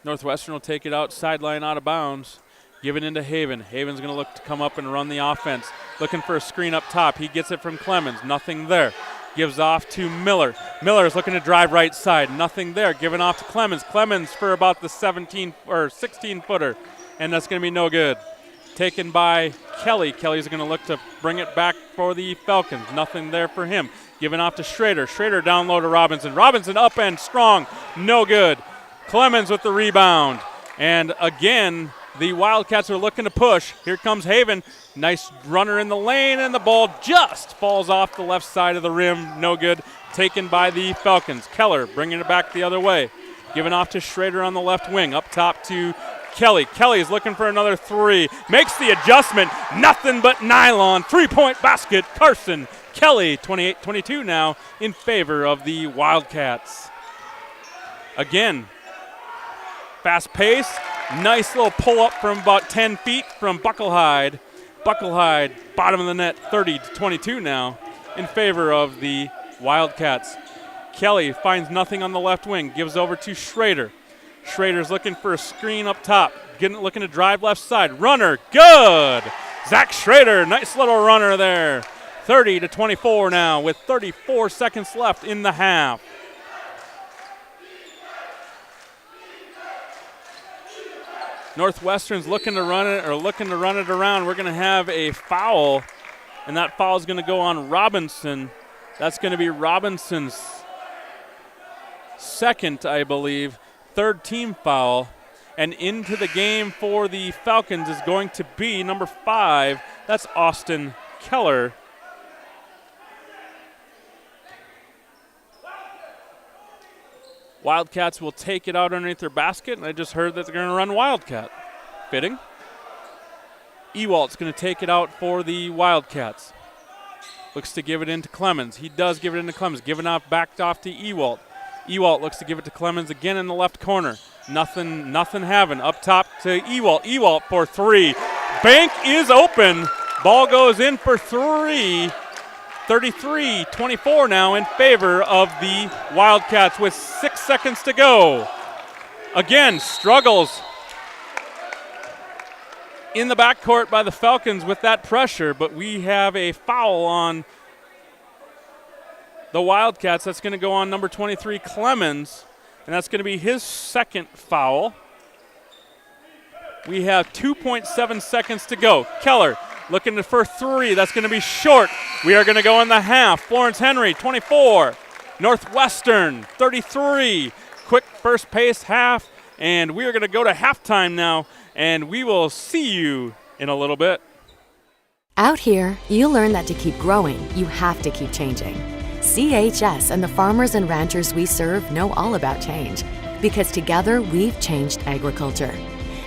Northwestern will take it out, sideline out of bounds. Give it into Haven. Haven's going to look to come up and run the offense. Looking for a screen up top. He gets it from Clemens. Nothing there. Gives off to Miller. Miller is looking to drive right side. Nothing there. Giving off to Clemens. Clemens for about the 17 or 16-footer. And that's going to be no good. Taken by Kelly. Kelly's going to look to bring it back for the Falcons. Nothing there for him. Giving off to Schrader. Schrader down low to Robinson. Robinson up and strong. No good. Clemens with the rebound. And again, the Wildcats are looking to push. Here comes Haven. Nice runner in the lane, and the ball just falls off the left side of the rim. No good. Taken by the Falcons. Keller bringing it back the other way. Giving off to Schrader on the left wing. Up top to Kelly. Kelly is looking for another 3. Makes the adjustment. Nothing but nylon. 3-point basket. Carson Kelly, 28-22 now in favor of the Wildcats. Again, fast pace. Nice little pull up from about 10 feet from Bucklehide. Bucklehide, bottom of the net, 30-22 now in favor of the Wildcats. Kelly finds nothing on the left wing. Gives over to Schrader. Schrader's looking for a screen up top. Looking to drive left side. Runner, good! Zach Schrader, nice little runner there. 30-24 now with 34 seconds left in the half. Northwestern's looking to run it around. We're going to have a foul, and that foul is going to go on Robinson. That's going to be Robinson's second, I believe, third team foul. And into the game for the Falcons is going to be number 5. That's Austin Keller. Wildcats will take it out underneath their basket, and I just heard that they're going to run Wildcat. Fitting. Ewalt's going to take it out for the Wildcats. Looks to give it into Clemens. He does give it into Clemens. Giving off, backed off to Ewalt. Ewalt looks to give it to Clemens again in the left corner. Nothing having. Up top to Ewalt. Ewalt for three. Bank is open. Ball goes in for three. 33-24 now in favor of the Wildcats with 6 seconds to go. Again, struggles in the backcourt by the Falcons with that pressure, but we have a foul on the Wildcats. That's going to go on number 23, Clemens, and that's going to be his second foul. We have 2.7 seconds to go. Keller looking for three. That's going to be short. We are going to go in the half. Florence Henry, 24. Northwestern, 33. Quick first pace half, and we are going to go to halftime now, and we will see you in a little bit. Out here, you learn that to keep growing, you have to keep changing. CHS and the farmers and ranchers we serve know all about change, because together we've changed agriculture.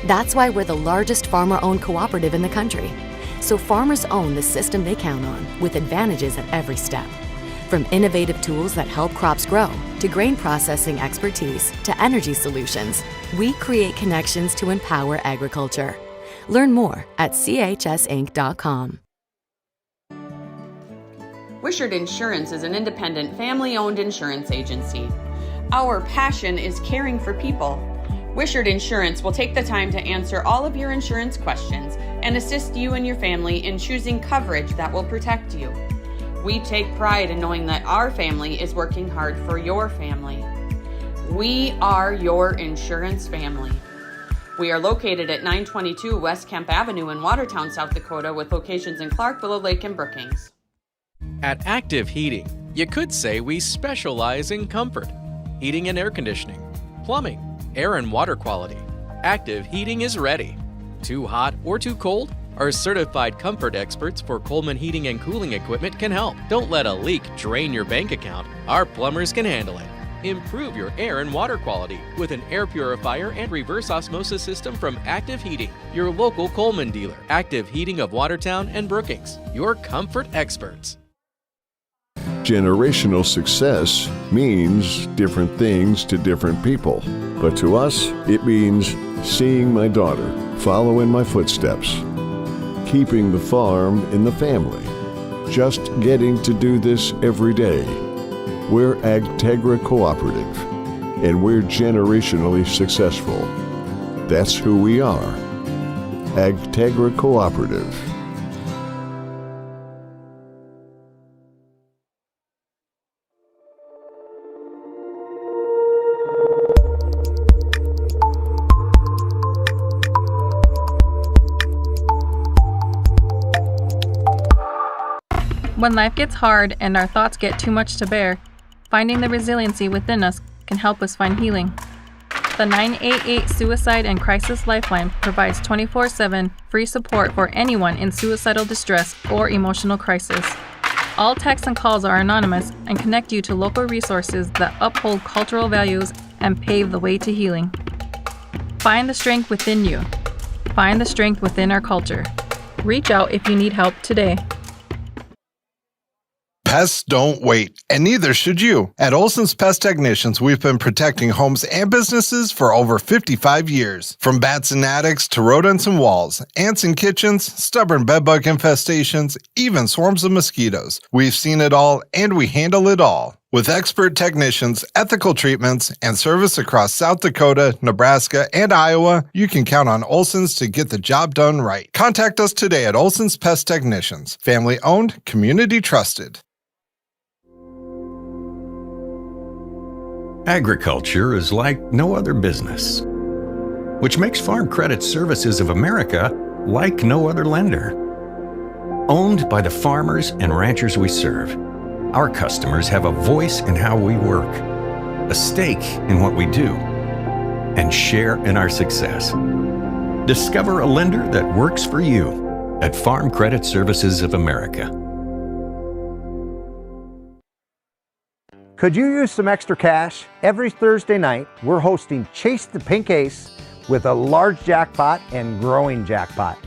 That's why we're the largest farmer-owned cooperative in the country. So farmers own the system they count on, with advantages at every step. From innovative tools that help crops grow, to grain processing expertise, to energy solutions, we create connections to empower agriculture. Learn more at chsinc.com. Wishart Insurance is an independent, family-owned insurance agency. Our passion is caring for people. Wishart Insurance will take the time to answer all of your insurance questions and assist you and your family in choosing coverage that will protect you. We take pride in knowing that our family is working hard for your family. We are your insurance family. We are located at 922 West Kemp Avenue in Watertown, South Dakota, with locations in Clark, Willow Lake, and Brookings. At Active Heating, you could say we specialize in comfort, heating and air conditioning, plumbing, air and water quality. Active Heating is ready. Too hot or too cold? Our certified comfort experts for Coleman Heating and Cooling Equipment can help. Don't let a leak drain your bank account. Our plumbers can handle it. Improve your air and water quality with an air purifier and reverse osmosis system from Active Heating, your local Coleman dealer. Active Heating of Watertown and Brookings, your comfort experts. Generational success means different things to different people. But to us, it means seeing my daughter follow in my footsteps, keeping the farm in the family, just getting to do this every day. We're Agtegra Cooperative, and we're generationally successful. That's who we are. Agtegra Cooperative. When life gets hard and our thoughts get too much to bear, finding the resiliency within us can help us find healing. The 988 Suicide and Crisis Lifeline provides 24/7 free support for anyone in suicidal distress or emotional crisis. All texts and calls are anonymous and connect you to local resources that uphold cultural values and pave the way to healing. Find the strength within you. Find the strength within our culture. Reach out if you need help today. Pests don't wait, and neither should you. At Olson's Pest Technicians, we've been protecting homes and businesses for over 55 years. From bats and attics to rodents and walls, ants in kitchens, stubborn bedbug infestations, even swarms of mosquitoes. We've seen it all, and we handle it all. With expert technicians, ethical treatments, and service across South Dakota, Nebraska, and Iowa, you can count on Olson's to get the job done right. Contact us today at Olson's Pest Technicians. Family owned, community trusted. Agriculture is like no other business, which makes Farm Credit Services of America like no other lender. Owned by the farmers and ranchers we serve, our customers have a voice in how we work, a stake in what we do, and share in our success. Discover a lender that works for you at Farm Credit Services of America. Could you use some extra cash? Every Thursday night, we're hosting Chase the Pink Ace with a large jackpot and growing jackpot.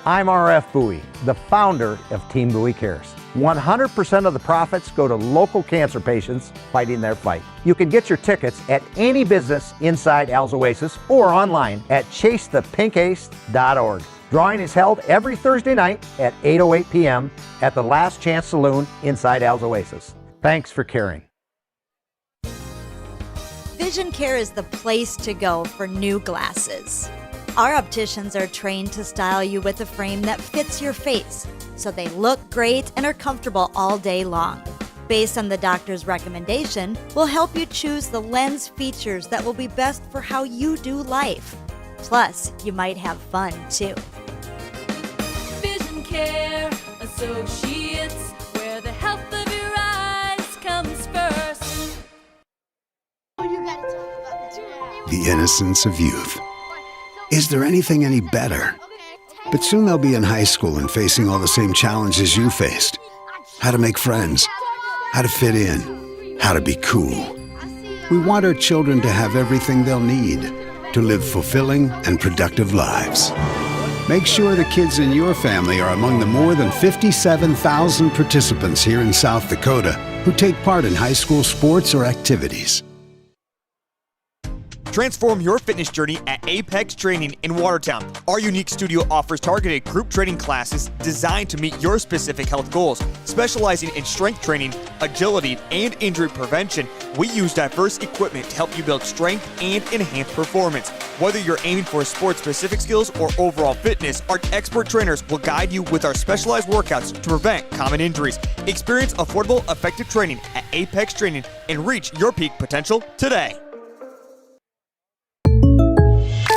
I'm RF Bowie, the founder of Team Bowie Cares. 100% of the profits go to local cancer patients fighting their fight. You can get your tickets at any business inside Al's Oasis or online at chasethepinkace.org. Drawing is held every Thursday night at 8:08 p.m. at the Last Chance Saloon inside Al's Oasis. Thanks for caring. Vision Care is the place to go for new glasses. Our opticians are trained to style you with a frame that fits your face, so they look great and are comfortable all day long. Based on the doctor's recommendation, we'll help you choose the lens features that will be best for how you do life. Plus, you might have fun too. Vision Care Associates, where the health of your eyes comes first. The innocence of youth. Is there anything any better? But soon they'll be in high school and facing all the same challenges you faced. How to make friends, how to fit in, how to be cool. We want our children to have everything they'll need to live fulfilling and productive lives. Make sure the kids in your family are among the more than 57,000 participants here in South Dakota who take part in high school sports or activities. Transform your fitness journey at Apex Training in Watertown. Our unique studio offers targeted group training classes designed to meet your specific health goals. Specializing in strength training, agility, and injury prevention, we use diverse equipment to help you build strength and enhance performance. Whether you're aiming for sport-specific skills or overall fitness, our expert trainers will guide you with our specialized workouts to prevent common injuries. Experience affordable, effective training at Apex Training and reach your peak potential today.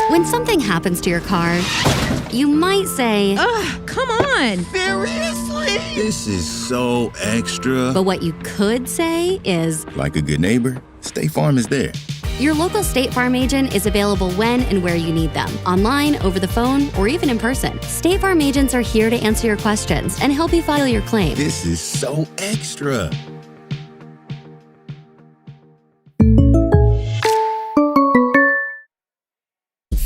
When something happens to your car, you might say, "Ugh, come on! Seriously? This is so extra." But what you could say is, like a good neighbor, State Farm is there. Your local State Farm agent is available when and where you need them, online, over the phone, or even in person. State Farm agents are here to answer your questions and help you file your claim. This is so extra.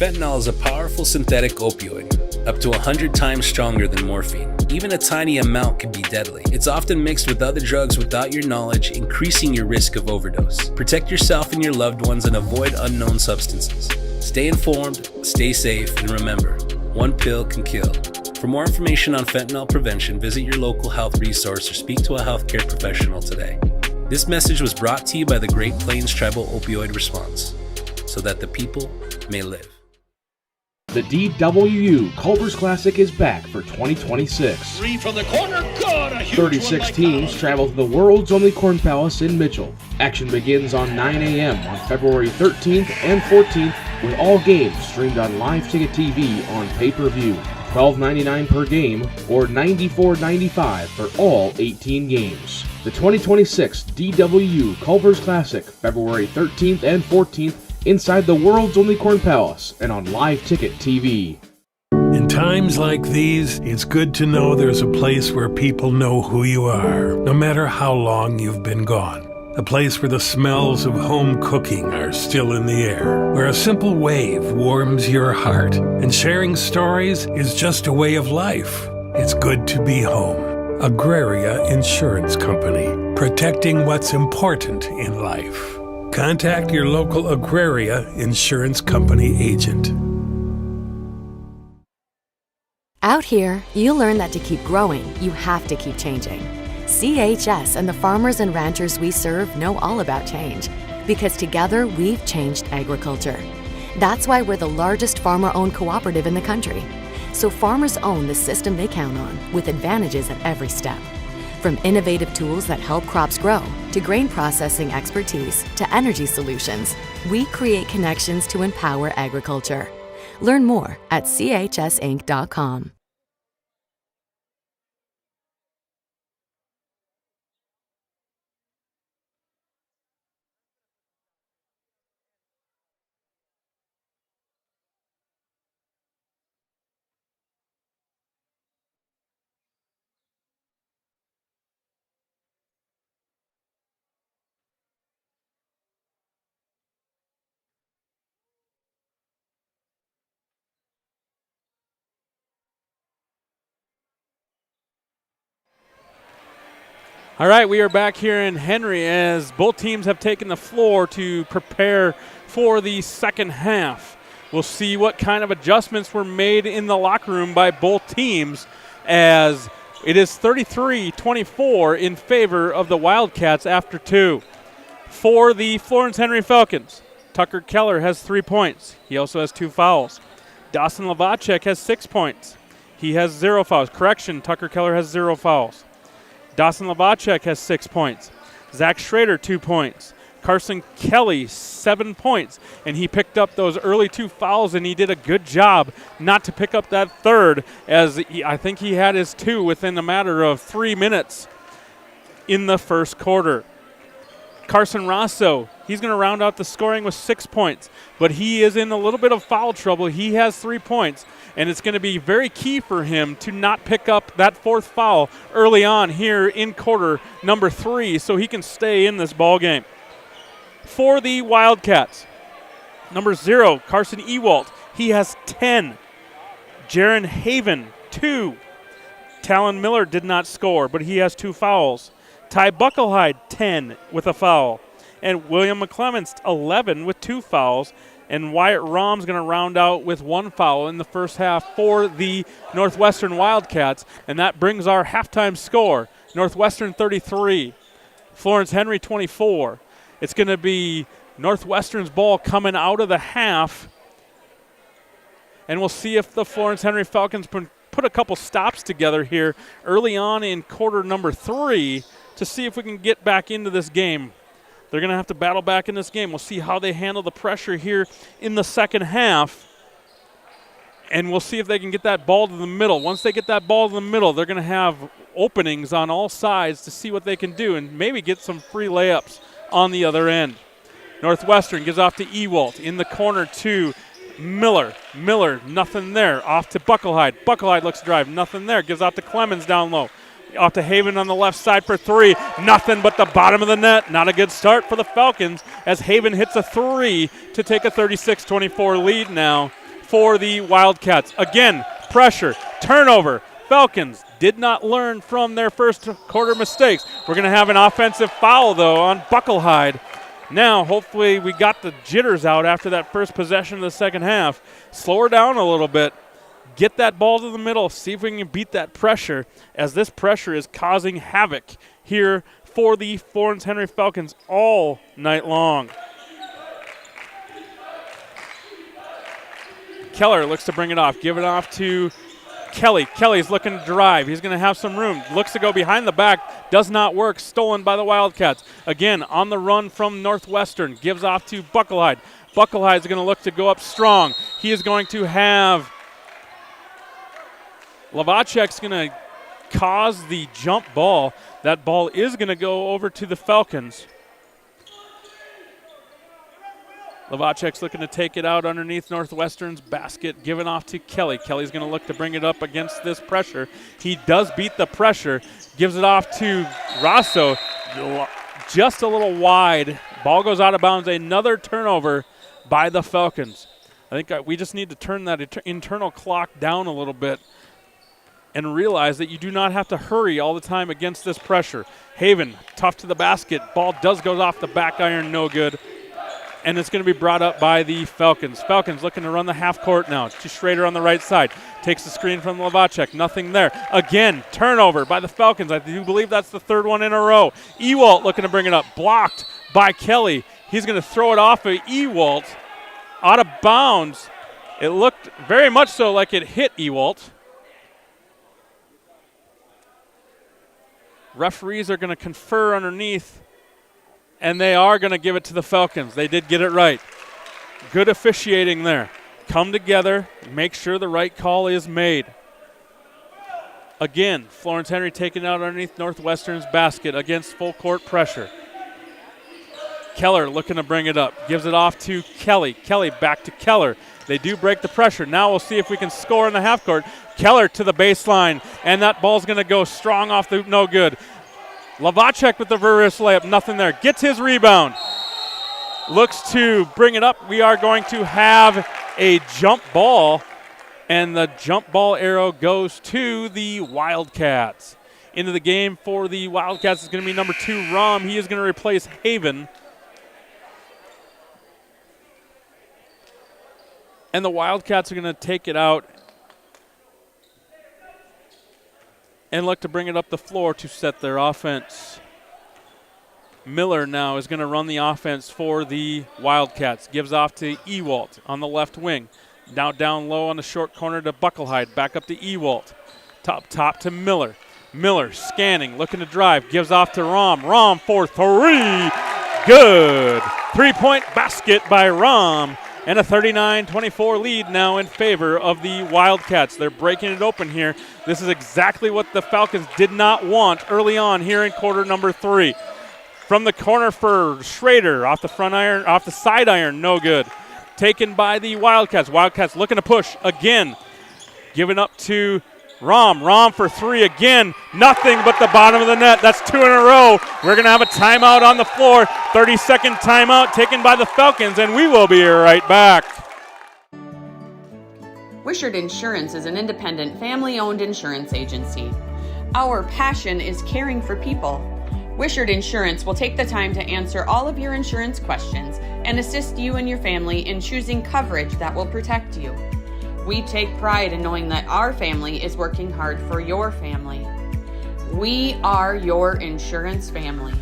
Fentanyl is a powerful synthetic opioid, up to 100 times stronger than morphine. Even a tiny amount can be deadly. It's often mixed with other drugs without your knowledge, increasing your risk of overdose. Protect yourself and your loved ones and avoid unknown substances. Stay informed, stay safe, and remember, one pill can kill. For more information on fentanyl prevention, visit your local health resource or speak to a healthcare professional today. This message was brought to you by the Great Plains Tribal Opioid Response, so that the people may live. The DWU Culver's Classic is back for 2026. Three from the corner, good! A huge 36 one by teams Collins. travel to the world's only Corn Palace in Mitchell. Action begins on 9 a.m. on February 13th and 14th, with all games streamed on live ticket TV on pay-per-view. $12.99 per game or $94.95 for all 18 games. The 2026 DWU Culver's Classic, February 13th and 14th, inside the world's only Corn Palace and on live ticket TV. In times like these, it's good to know there's a place where people know who you are, no matter how long you've been gone. A place where the smells of home cooking are still in the air, where a simple wave warms your heart, and sharing stories is just a way of life. It's good to be home. Agraria Insurance Company, protecting what's important in life. Contact your local Agraria Insurance Company agent. Out here, you learn that to keep growing, you have to keep changing. CHS and the farmers and ranchers we serve know all about change, because together we've changed agriculture. That's why we're the largest farmer-owned cooperative in the country. So farmers own the system they count on, with advantages at every step. From innovative tools that help crops grow, to grain processing expertise, to energy solutions, we create connections to empower agriculture. Learn more at chsinc.com. All right, we are back here in Henry as both teams have taken the floor to prepare for the second half. We'll see what kind of adjustments were made in the locker room by both teams, as it is 33-24 in favor of the Wildcats after 2. For the Florence Henry Falcons, Tucker Keller has 3 points. He also has 2 fouls. Dawson Lavacek has 6 points. He has 0 fouls. Correction, Tucker Keller has 0 fouls. Dawson Lavacek has 6 points. Zach Schrader, 2 points. Carson Kelly, 7 points. And he picked up those early 2 fouls, and he did a good job not to pick up that third, as I think he had his 2 within a matter of 3 minutes in the first quarter. Carson Rosso, he's going to round out the scoring with 6 points, but he is in a little bit of foul trouble. He has 3 points, and it's going to be very key for him to not pick up that 4th foul early on here in quarter number 3 so he can stay in this ball game. For the Wildcats, number 0, Carson Ewalt, he has 10. Jaron Haven, 2. Talon Miller did not score, but he has 2 fouls. Ty Bucklehide, 10 with a foul. And William McClements, 11 with 2 fouls. And Wyatt Rom's going to round out with 1 foul in the first half for the Northwestern Wildcats. And that brings our halftime score. Northwestern 33, Florence Henry 24. It's going to be Northwestern's ball coming out of the half. And we'll see if the Florence Henry Falcons put a couple stops together here early on in quarter number 3 to see if we can get back into this game. They're going to have to battle back in this game. We'll see how they handle the pressure here in the second half. And we'll see if they can get that ball to the middle. Once they get that ball to the middle, they're going to have openings on all sides to see what they can do and maybe get some free layups on the other end. Northwestern gives off to Ewalt. In the corner to Miller. Miller, nothing there. Off to Bucklehide. Bucklehide looks to drive. Nothing there. Gives out to Clemens down low. Off to Haven on the left side for 3. Nothing but the bottom of the net. Not a good start for the Falcons as Haven hits a 3 to take a 36-24 lead now for the Wildcats. Again, pressure, turnover. Falcons did not learn from their first quarter mistakes. We're going to have an offensive foul, though, on Bucklehide. Now, hopefully, we got the jitters out after that first possession of the second half. Slow her down a little bit. Get that ball to the middle. See if we can beat that pressure, as this pressure is causing havoc here for the Florence Henry Falcons all night long. Keller looks to bring it off. Give it off to Kelly. Kelly's looking to drive. He's going to have some room. Looks to go behind the back. Does not work. Stolen by the Wildcats. Again, on the run from Northwestern. Gives off to Bucklehide. Bucklehide's going to look to go up strong. He is going to have Lavacek's going to cause the jump ball. That ball is going to go over to the Falcons. Lavacek's looking to take it out underneath Northwestern's basket, giving off to Kelly. Kelly's going to look to bring it up against this pressure. He does beat the pressure, gives it off to Rosso, just a little wide. Ball goes out of bounds. Another turnover by the Falcons. I think we just need to turn that internal clock down a little bit and realize that you do not have to hurry all the time against this pressure. Haven, tough to the basket. Ball does go off the back iron, no good. And it's going to be brought up by the Falcons. Falcons looking to run the half court now. To Schrader on the right side. Takes the screen from Lavacek. Nothing there. Again, turnover by the Falcons. I do believe that's the 3rd one in a row. Ewalt looking to bring it up. Blocked by Kelly. He's going to throw it off of Ewalt. Out of bounds. It looked very much so like it hit Ewalt. Referees are going to confer underneath, and they are going to give it to the Falcons. They did get it right. Good officiating there. Come together, make sure the right call is made. Again, Florence Henry taking out underneath Northwestern's basket against full court pressure. Keller looking to bring it up. Gives it off to Kelly. Kelly back to Keller. They do break the pressure. Now we'll see if we can score in the half court. Keller to the baseline, and that ball's going to go strong off the hoop, no good. Lavacek with the reverse layup, nothing there. Gets his rebound. Looks to bring it up. We are going to have a jump ball, and the jump ball arrow goes to the Wildcats. into the game for the Wildcats is going to be number 2, Rom. He is going to replace Haven. And the Wildcats are going to take it out and look to bring it up the floor to set their offense. Miller now is going to run the offense for the Wildcats. Gives off to Ewalt on the left wing. Now down low on the short corner to Bucklehide. Back up to Ewalt. Top to Miller. Miller scanning, looking to drive. Gives off to Rom. Rom for 3. Good. 3-point basket by Rom. And a 39-24 lead now in favor of the Wildcats. They're breaking it open here. This is exactly what the Falcons did not want early on here in quarter number 3. From the corner for Schrader, off the front iron, off the side iron, no good. Taken by the Wildcats. Wildcats looking to push again. Giving up to Rom. Rom for 3 again. Nothing but the bottom of the net. That's 2 in a row. We're going to have a timeout on the floor. 30-second timeout taken by the Falcons, and we will be right back. Wishart Insurance is an independent, family-owned insurance agency. Our passion is caring for people. Wishart Insurance will take the time to answer all of your insurance questions and assist you and your family in choosing coverage that will protect you. We take pride in knowing that our family is working hard for your family. We are your insurance family.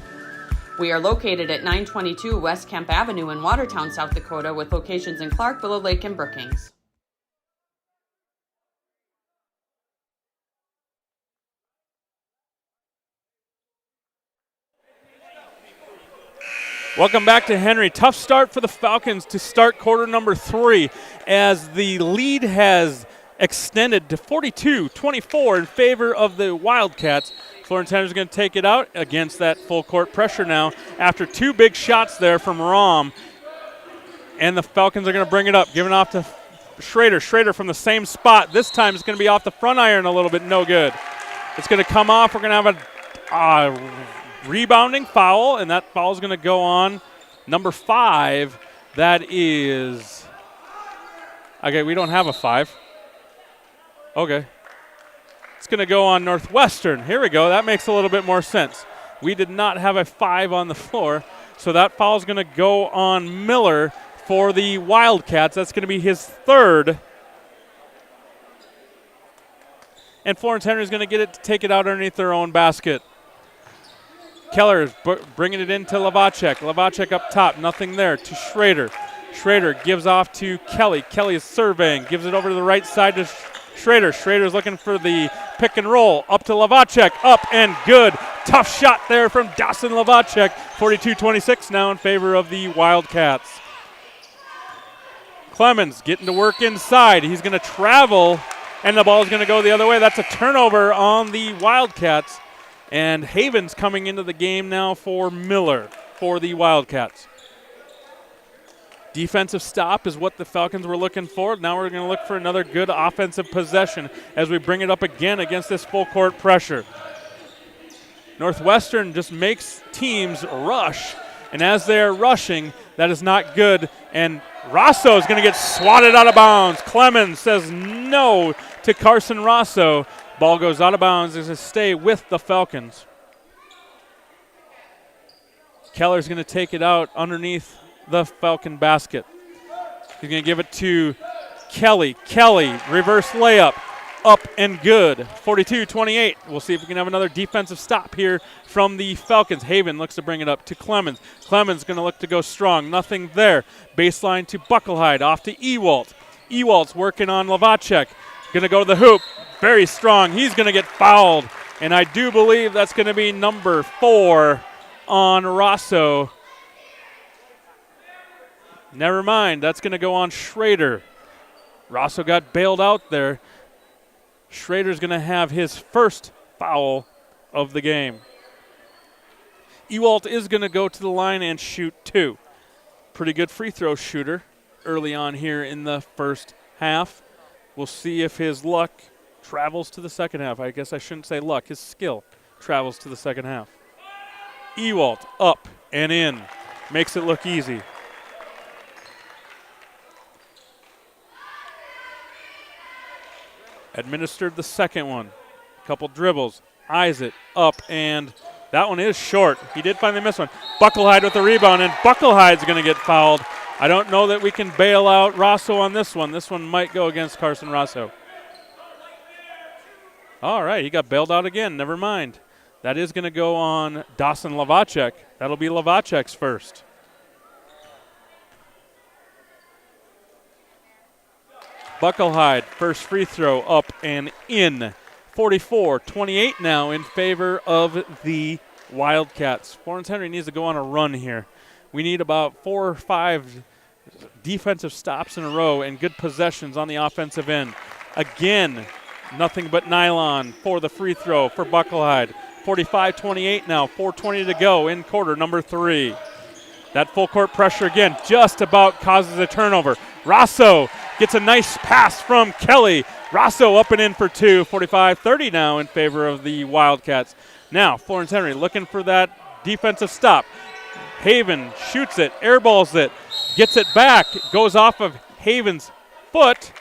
We are located at 922 West Kemp Avenue in Watertown, South Dakota, with locations in Clark, Willow Lake, and Brookings. Welcome back to Henry. Tough start for the Falcons to start quarter number 3 as the lead has extended to 42-24 in favor of the Wildcats. Florence Henry's going to take it out against that full court pressure now after 2 big shots there from Rom. And the Falcons are going to bring it up, giving off to Schrader. Schrader from the same spot. This time it's going to be off the front iron a little bit, no good. It's going to come off. We're going to have a rebounding foul, and that foul is going to go on number 5. That is, okay, we don't have a 5. Okay. It's going to go on Northwestern. Here we go. That makes a little bit more sense. We did not have a 5 on the floor, so that foul is going to go on Miller for the Wildcats. That's going to be his 3rd. And Florence Henry is going to get it to take it out underneath their own basket. Keller is bringing it into Lavacek. Lavacek up top, nothing there to Schrader. Schrader gives off to Kelly. Kelly is surveying, gives it over to the right side to Schrader. Schrader's looking for the pick and roll. Up to Lavacek, up and good. Tough shot there from Dawson Lavacek. 42-26 now in favor of the Wildcats. Clemens getting to work inside. He's going to travel, and the ball is going to go the other way. That's a turnover on the Wildcats. And Haven's coming into the game now for Miller for the Wildcats. Defensive stop is what the Falcons were looking for. Now we're going to look for another good offensive possession as we bring it up again against this full court pressure. Northwestern just makes teams rush, and as they're rushing, that is not good. And Rosso is going to get swatted out of bounds. Clemens says no to Carson Rosso. Ball goes out of bounds as it stay with the Falcons. Keller's going to take it out underneath the Falcon basket. He's going to give it to Kelly. Kelly, reverse layup, up and good. 42-28. We'll see if we can have another defensive stop here from the Falcons. Haven looks to bring it up to Clemens. Clemens going to look to go strong. Nothing there. Baseline to Bucklehide, off to Ewalt. Ewalt's working on Lavacek. Going to go to the hoop. Very strong. He's going to get fouled. And I do believe that's going to be number 4 on Rosso. Never mind. That's going to go on Schrader. Rosso got bailed out there. Schrader's going to have his first foul of the game. Ewalt is going to go to the line and shoot 2. Pretty good free throw shooter early on here in the first half. We'll see if his luck travels to the second half. I guess I shouldn't say luck. His skill travels to the second half. Ewalt up and in. Makes it look easy. Administered the second one. Couple dribbles. eyes it up, and that one is short. He did finally miss one. Buckelhide with the rebound, and Buckelhide's going to get fouled. I don't know that we can bail out Rosso on this one. This one might go against Carson Rosso. All right, he got bailed out again. Never mind. That is going to go on Dawson Lavacek. That'll be Lavacek's first. Buckelhide, first free throw up and in. 44-28 now in favor of the Wildcats. Florence Henry needs to go on a run here. We need about 4 or 5 defensive stops in a row and good possessions on the offensive end. Again, nothing but nylon for the free throw for Buckelhide. 45-28 now, 4:20 to go in quarter number 3. That full court pressure again just about causes a turnover. Rosso gets a nice pass from Kelly. Rosso up and in for 2. 45-30 now in favor of the Wildcats. Now, Florence Henry looking for that defensive stop. Haven shoots it, airballs it, gets it back, goes off of Haven's foot,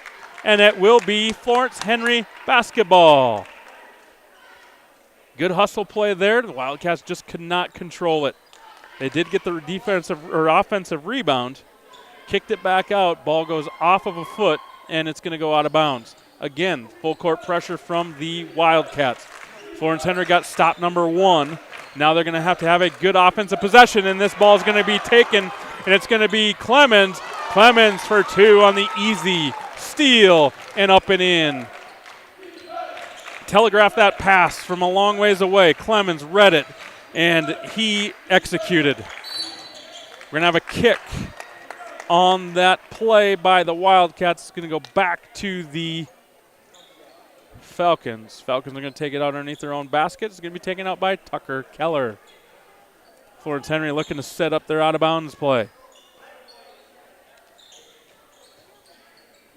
and it will be Florence Henry basketball. Good hustle play there. The Wildcats just could not control it. They did get the defensive or offensive rebound, kicked it back out, ball goes off of a foot, and it's going to go out of bounds. Again, full court pressure from the Wildcats. Florence Henry got stop number 1. Now they're going to have a good offensive possession, and this ball is going to be taken, and it's going to be Clemens. Clemens for 2 on the easy steal, and up and in. Telegraphed that pass from a long ways away. Clemens read it, and he executed. We're going to have a kick on that play by the Wildcats. It's going to go back to the Falcons. Falcons are going to take it out underneath their own basket. It's going to be taken out by Tucker Keller. Florence Henry looking to set up their out-of-bounds play.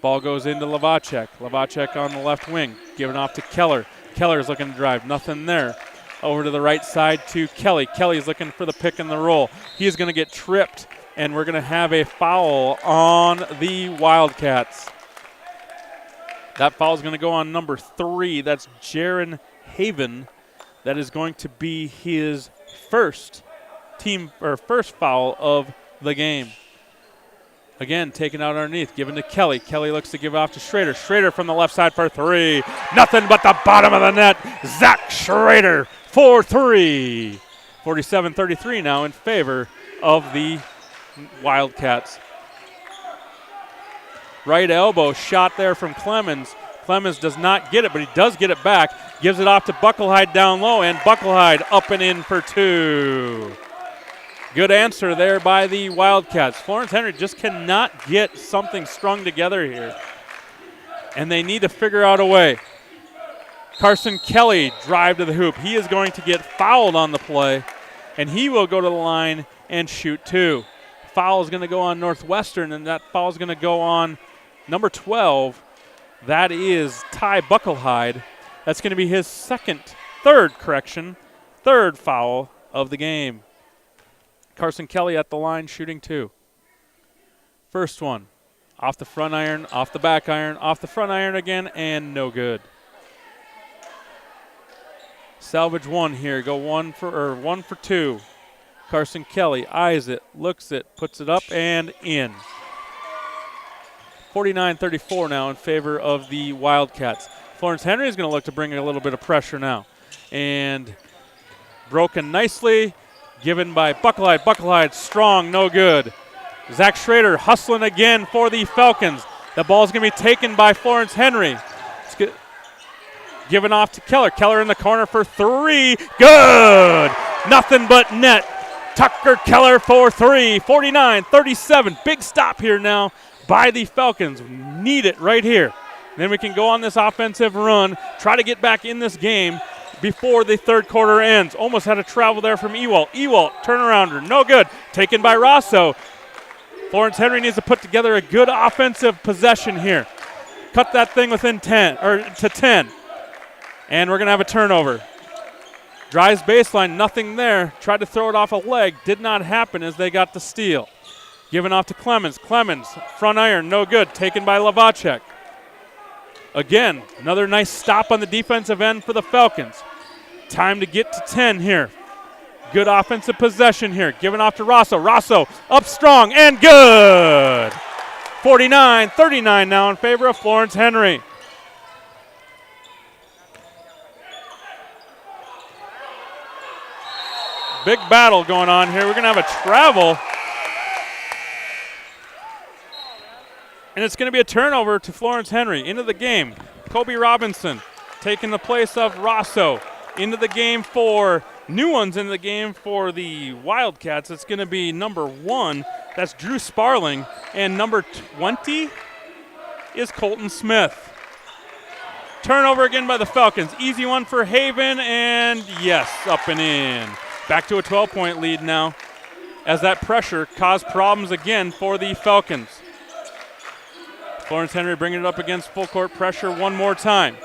Ball goes into Lavacek. Lavacek on the left wing, giving off to Keller. Keller's looking to drive. Nothing there. Over to the right side to Kelly. Kelly's looking for the pick and the roll. He's going to get tripped, and we're going to have a foul on the Wildcats. That foul is going to go on number 3. That's Jaron Haven. That is going to be his first foul of the game. Again, taken out underneath, given to Kelly. Kelly looks to give off to Schrader. Schrader from the left side for 3. Nothing but the bottom of the net. Zach Schrader for 3. 47-33 now in favor of the Wildcats. Right elbow shot there from Clemens. Clemens does not get it, but he does get it back. Gives it off to Buckelhide down low, and Buckelhide up and in for 2. Good answer there by the Wildcats. Florence Henry just cannot get something strung together here, and they need to figure out a way. Carson Kelly drive to the hoop. He is going to get fouled on the play, and he will go to the line and shoot 2. Foul is going to go on Northwestern, and that foul is going to go on number 12. That is Ty Buckelhide. That's going to be his third foul of the game. Carson Kelly at the line shooting 2. First one, off the front iron, off the back iron, off the front iron again, and no good. Salvage 1 here, go 1 for 2. Carson Kelly eyes it, looks it, puts it up and in. 49-34 now in favor of the Wildcats. Florence Henry is going to look to bring a little bit of pressure now. And broken nicely, given by Buckelhide. Buckelhide strong, no good. Zach Schrader hustling again for the Falcons. The ball is going to be taken by Florence Henry. It's given off to Keller. Keller in the corner for 3. Good! Nothing but net. Tucker Keller for 3. 49-37. Big stop here now by the Falcons. Need it right here. Then we can go on this offensive run, try to get back in this game before the third quarter ends. Almost had a travel there from Ewalt. Ewalt, turnarounder, no good. Taken by Rosso. Florence Henry needs to put together a good offensive possession here. Cut that thing within 10, or to 10. And we're going to have a turnover. Drives baseline, nothing there. Tried to throw it off a leg. Did not happen as they got the steal. Given off to Clemens. Clemens, front iron, no good. Taken by Lavacek. Again, another nice stop on the defensive end for the Falcons. Time to get to 10 here. Good offensive possession here. Giving off to Rosso. Rosso up strong and good. 49-39 now in favor of Florence Henry. Big battle going on here. We're going to have a travel. And it's going to be a turnover to Florence Henry. Into the game, Kobe Robinson taking the place of Rosso. Into the game for new ones in the game for the Wildcats. It's going to be number 1. That's Drew Sparling. And number 20 is Colton Smith. Turnover again by the Falcons. Easy one for Haven. And yes, up and in. Back to a 12-point lead now as that pressure caused problems again for the Falcons. Florence Henry bringing it up against full court pressure one more time.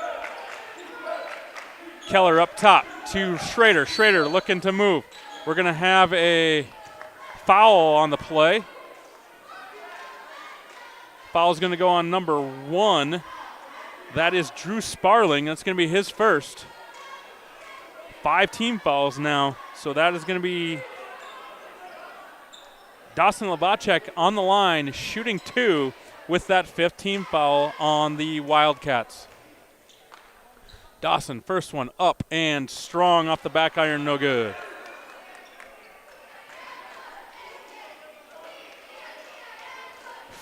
Keller up top to Schrader. Schrader looking to move. We're going to have a foul on the play. Foul's going to go on number 1. That is Drew Sparling. That's going to be his first. 5 team fouls now. So that is going to be Dawson Labacek on the line, shooting 2 with that 5th team foul on the Wildcats. Dawson, first one up and strong off the back iron, no good.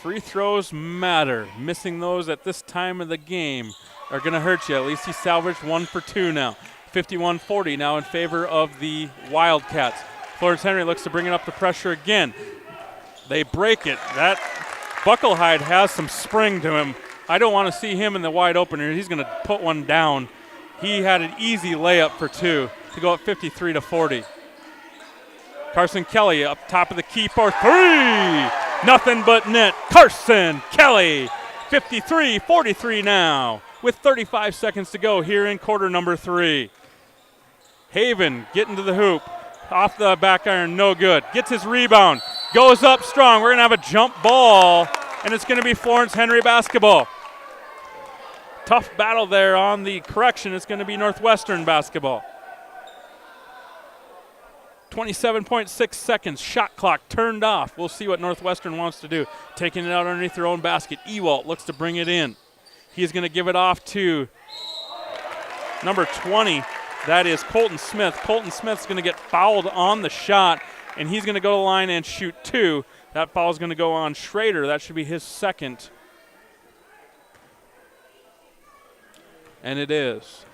Free throws matter. Missing those at this time of the game are going to hurt you. At least he salvaged 1 for 2 now. 51-40 now in favor of the Wildcats. Florence Henry looks to bring it up the pressure again. They break it. That Bucklehide has some spring to him. I don't want to see him in the wide opener. He's going to put one down. He had an easy layup for 2 to go up 53-40. Carson Kelly up top of the key for 3. Nothing but net. Carson Kelly, 53-43 now with 35 seconds to go here in quarter number 3. Haven getting to the hoop. Off the back iron, no good. Gets his rebound. Goes up strong. We're going to have a jump ball, and it's going to be Florence Henry basketball. Tough battle there on the correction. It's going to be Northwestern basketball. 27.6 seconds. Shot clock turned off. We'll see what Northwestern wants to do. Taking it out underneath their own basket. Ewalt looks to bring it in. He's going to give it off to number 20. That is Colton Smith. Colton Smith's going to get fouled on the shot, and he's going to go to the line and shoot 2. That foul is going to go on Schrader. That should be his second. And it is.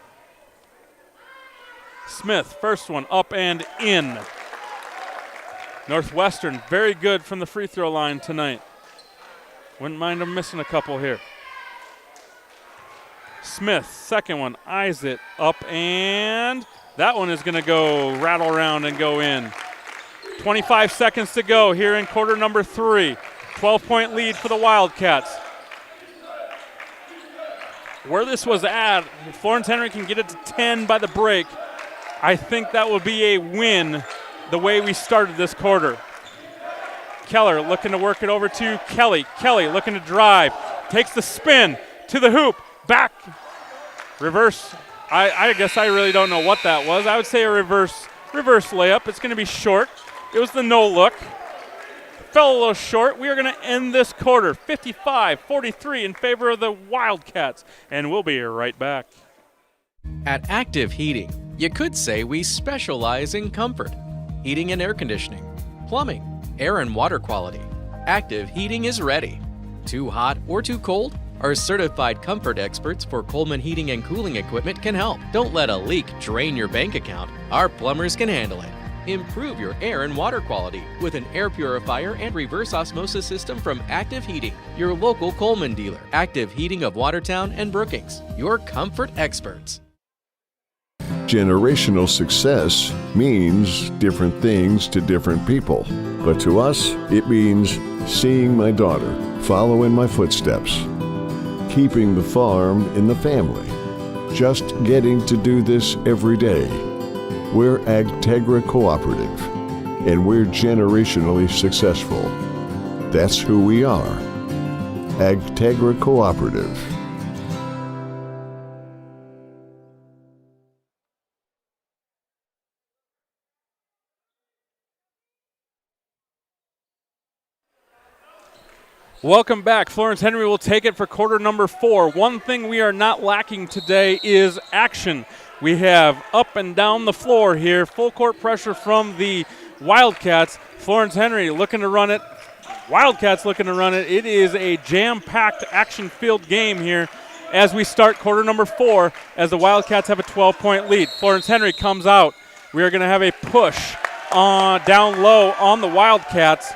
Smith, first one up and in. Northwestern, very good from the free throw line tonight. Wouldn't mind them missing a couple here. Smith, second one, eyes it up, and that one is going to go rattle around and go in. 25 seconds to go here in quarter number 3. 12-point lead for the Wildcats. Where this was at, if Florence Henry can get it to 10 by the break, I think that will be a win the way we started this quarter. Keller looking to work it over to Kelly. Kelly looking to drive, takes the spin to the hoop. Back, reverse. I guess I really don't know what that was. I would say a reverse layup. It's going to be short. It was the no look. Fell a little short. We are going to end this quarter 55-43 in favor of the Wildcats, and we'll be right back. At Active Heating, you could say we specialize in comfort, heating and air conditioning, plumbing, air and water quality. Active Heating is ready. Too hot or too cold? Our certified comfort experts for Coleman Heating and Cooling Equipment can help. Don't let a leak drain your bank account. Our plumbers can handle it. Improve your air and water quality with an air purifier and reverse osmosis system from Active Heating, your local Coleman dealer. Active Heating of Watertown and Brookings, your comfort experts. Generational success means different things to different people. But to us, it means seeing my daughter follow in my footsteps. Keeping the farm in the family. Just getting to do this every day. We're Agtegra Cooperative, and we're generationally successful. That's who we are. Agtegra Cooperative. Welcome back. Florence Henry will take it for quarter number 4. One thing we are not lacking today is action. We have up and down the floor here, full court pressure from the Wildcats. Florence Henry looking to run it. Wildcats looking to run it. It is a jam-packed, action-filled game here as we start quarter number 4 as the Wildcats have a 12-point lead. Florence Henry comes out. We are going to have a push down low on the Wildcats.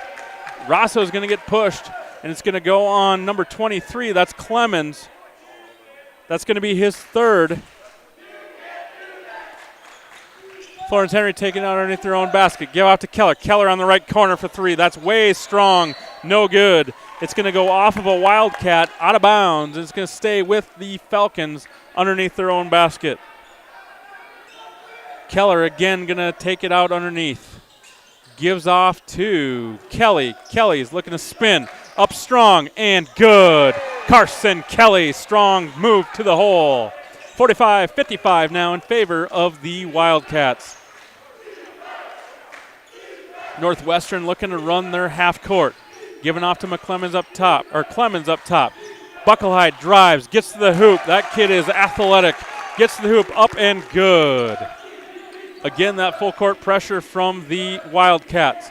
Rosso is going to get pushed, and it's going to go on number 23. That's Clemens. That's going to be his third. Florence Henry taking it out underneath their own basket. Give out to Keller. Keller on the right corner for 3. That's way strong. No good. It's going to go off of a Wildcat, out of bounds. It's going to stay with the Falcons underneath their own basket. Keller again going to take it out underneath. Gives off to Kelly. Kelly's looking to spin. Up strong and good. Carson Kelly, strong move to the hole. 45-55 now in favor of the Wildcats. Northwestern looking to run their half court. Giving off to Clemens up top. Bucklehide drives, gets to the hoop. That kid is athletic. Gets to the hoop, up and good. Again, that full court pressure from the Wildcats.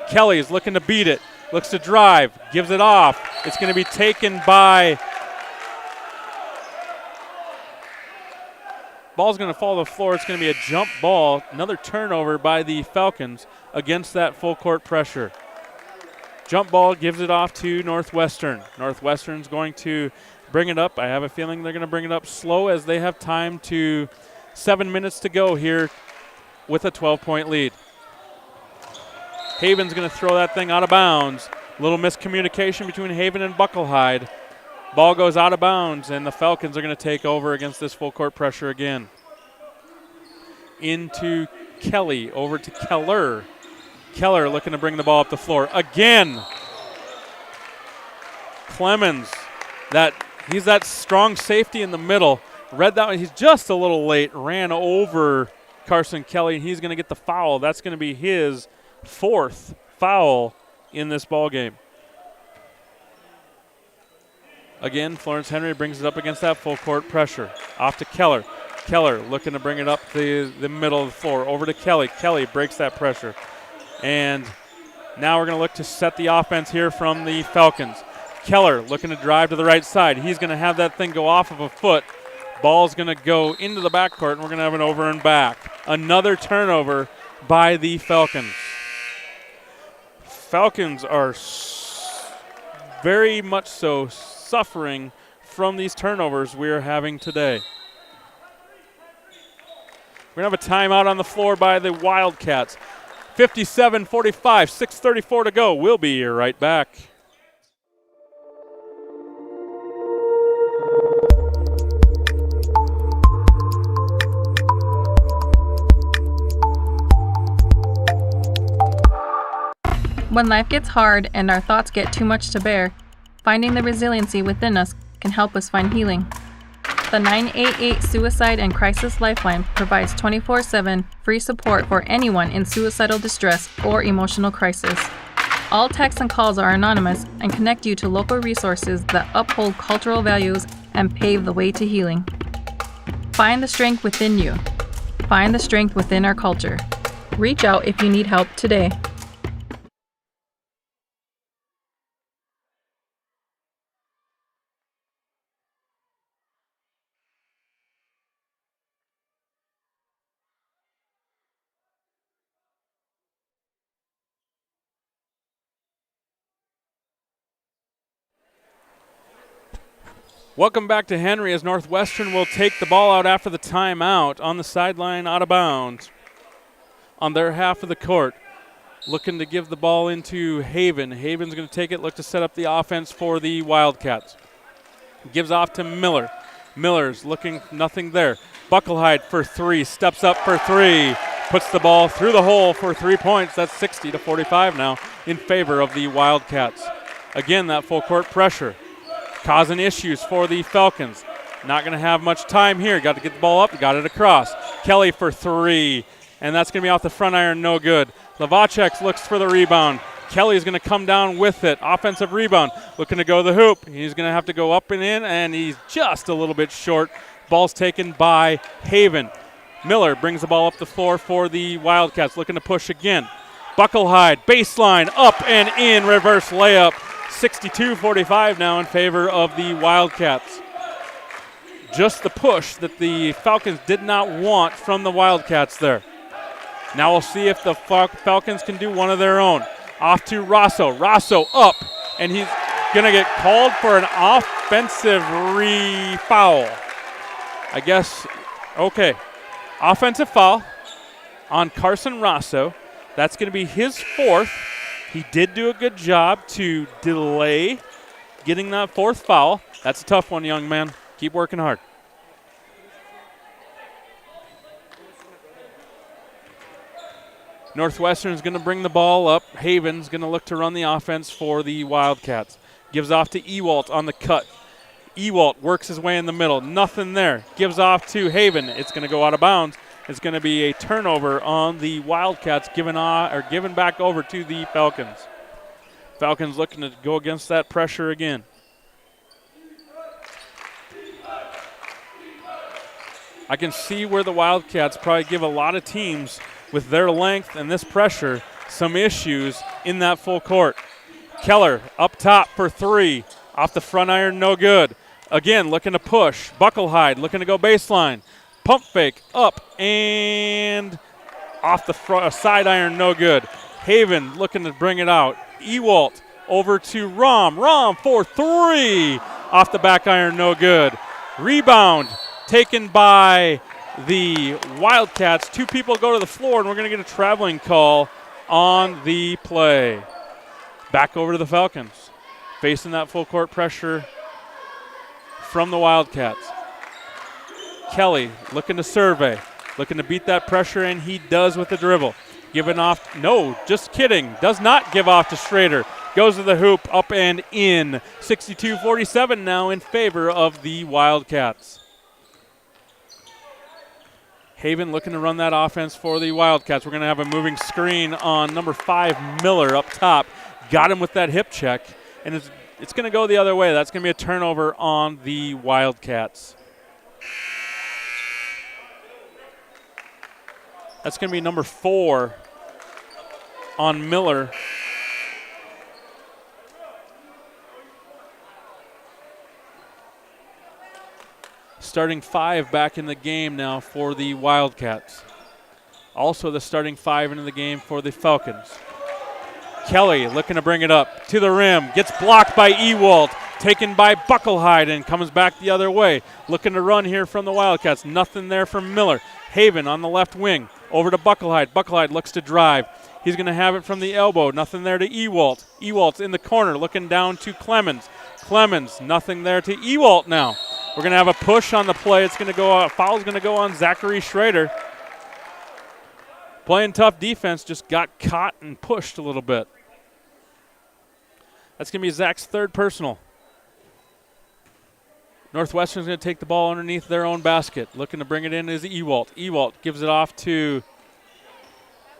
Kelly is looking to beat it. Looks to drive, gives it off. It's going to be taken by... Ball's going to fall to the floor. It's going to be a jump ball. Another turnover by the Falcons against that full court pressure. Jump ball gives it off to Northwestern. Northwestern's going to bring it up. I have a feeling they're going to bring it up slow as they have time to 7 minutes to go here with a 12-point lead. Haven's going to throw that thing out of bounds. A little miscommunication between Haven and Bucklehide. Ball goes out of bounds, and the Falcons are going to take over against this full court pressure again. Into Kelly, over to Keller. Keller looking to bring the ball up the floor again. Clemens, he's that strong safety in the middle. Read that one. He's just a little late. Ran over Carson Kelly, and he's going to get the foul. That's going to be his 4th foul in this ball game. Again, Florence Henry brings it up against that full court pressure. Off to Keller. Keller looking to bring it up the middle of the floor. Over to Kelly. Kelly breaks that pressure. And now we're going to look to set the offense here from the Falcons. Keller looking to drive to the right side. He's going to have that thing go off of a foot. Ball's going to go into the backcourt, and we're going to have an over and back. Another turnover by the Falcons. Falcons are very much so suffering from these turnovers we're having today. We're going to have a timeout on the floor by the Wildcats. 57-45, 6:34 to go. We'll be right back. When life gets hard and our thoughts get too much to bear, finding the resiliency within us can help us find healing. The 988 Suicide and Crisis Lifeline provides 24/7 free support for anyone in suicidal distress or emotional crisis. All texts and calls are anonymous and connect you to local resources that uphold cultural values and pave the way to healing. Find the strength within you. Find the strength within our culture. Reach out if you need help today. Welcome back to Henry as Northwestern will take the ball out after the timeout on the sideline out of bounds on their half of the court. Looking to give the ball into Haven. Haven's going to take it, look to set up the offense for the Wildcats. Gives off to Miller. Miller's looking, nothing there. Bucklehide for 3, steps up for 3. Puts the ball through the hole for 3 points. That's 60-45 now in favor of the Wildcats. Again, that full court pressure causing issues for the Falcons. Not going to have much time here. Got to get the ball up, got it across. Kelly for 3, and that's going to be off the front iron, no good. Lavacek looks for the rebound. Kelly is going to come down with it. Offensive rebound. Looking to go to the hoop. He's going to have to go up and in, and he's just a little bit short. Ball's taken by Haven. Miller brings the ball up the floor for the Wildcats. Looking to push again. Bucklehide, baseline, up and in, reverse layup. 62-45 now in favor of the Wildcats. Just the push that the Falcons did not want from the Wildcats there. Now we'll see if the Falcons can do one of their own. Off to Rosso. Rosso up, and he's going to get called for an offensive foul. I guess, okay. Offensive foul on Carson Rosso. That's going to be his fourth. He did do a good job to delay getting that fourth foul. That's a tough one, young man. Keep working hard. Northwestern is going to bring the ball up. Haven's going to look to run the offense for the Wildcats. Gives off to Ewalt on the cut. Ewalt works his way in the middle. Nothing there. Gives off to Haven. It's going to go out of bounds. It's going to be a turnover on the Wildcats, given back over to the Falcons. Falcons looking to go against that pressure again. I can see where the Wildcats probably give a lot of teams with their length and this pressure some issues in that full court. Keller up top for three. Off the front iron, no good. Again, looking to push. Bucklehide looking to go baseline. Pump fake up and off the side iron, no good. Haven looking to bring it out. Ewalt over to Rom. Rom for three. Off the back iron, no good. Rebound taken by the Wildcats. Two people go to the floor, and we're going to get a traveling call on the play. Back over to the Falcons. Facing that full court pressure from the Wildcats. Kelly looking to survey, looking to beat that pressure, and he does with the dribble. Giving off, no, just kidding. Does not give off to Schrader. Goes to the hoop, up and in. 62-47 now in favor of the Wildcats. Haven looking to run that offense for the Wildcats. We're going to have a moving screen on number 5, Miller, up top. Got him with that hip check, and it's going to go the other way. That's going to be a turnover on the Wildcats. That's going to be number 4 on Miller. Starting 5 back in the game now for the Wildcats. Also the starting 5 into the game for the Falcons. Kelly looking to bring it up to the rim. Gets blocked by Ewald. Taken by Bucklehide and comes back the other way. Looking to run here from the Wildcats. Nothing there from Miller. Haven on the left wing. Over to Bucklehide. Bucklehide looks to drive. He's going to have it from the elbow. Nothing there to Ewalt. Ewalt's in the corner looking down to Clemens. Clemens, nothing there to Ewalt now. We're going to have a push on the play. It's going to go out. Foul's going to go on Zachary Schrader. Playing tough defense, just got caught and pushed a little bit. That's going to be Zach's third personal. Northwestern's going to take the ball underneath their own basket. Looking to bring it in is Ewalt. Ewalt gives it off to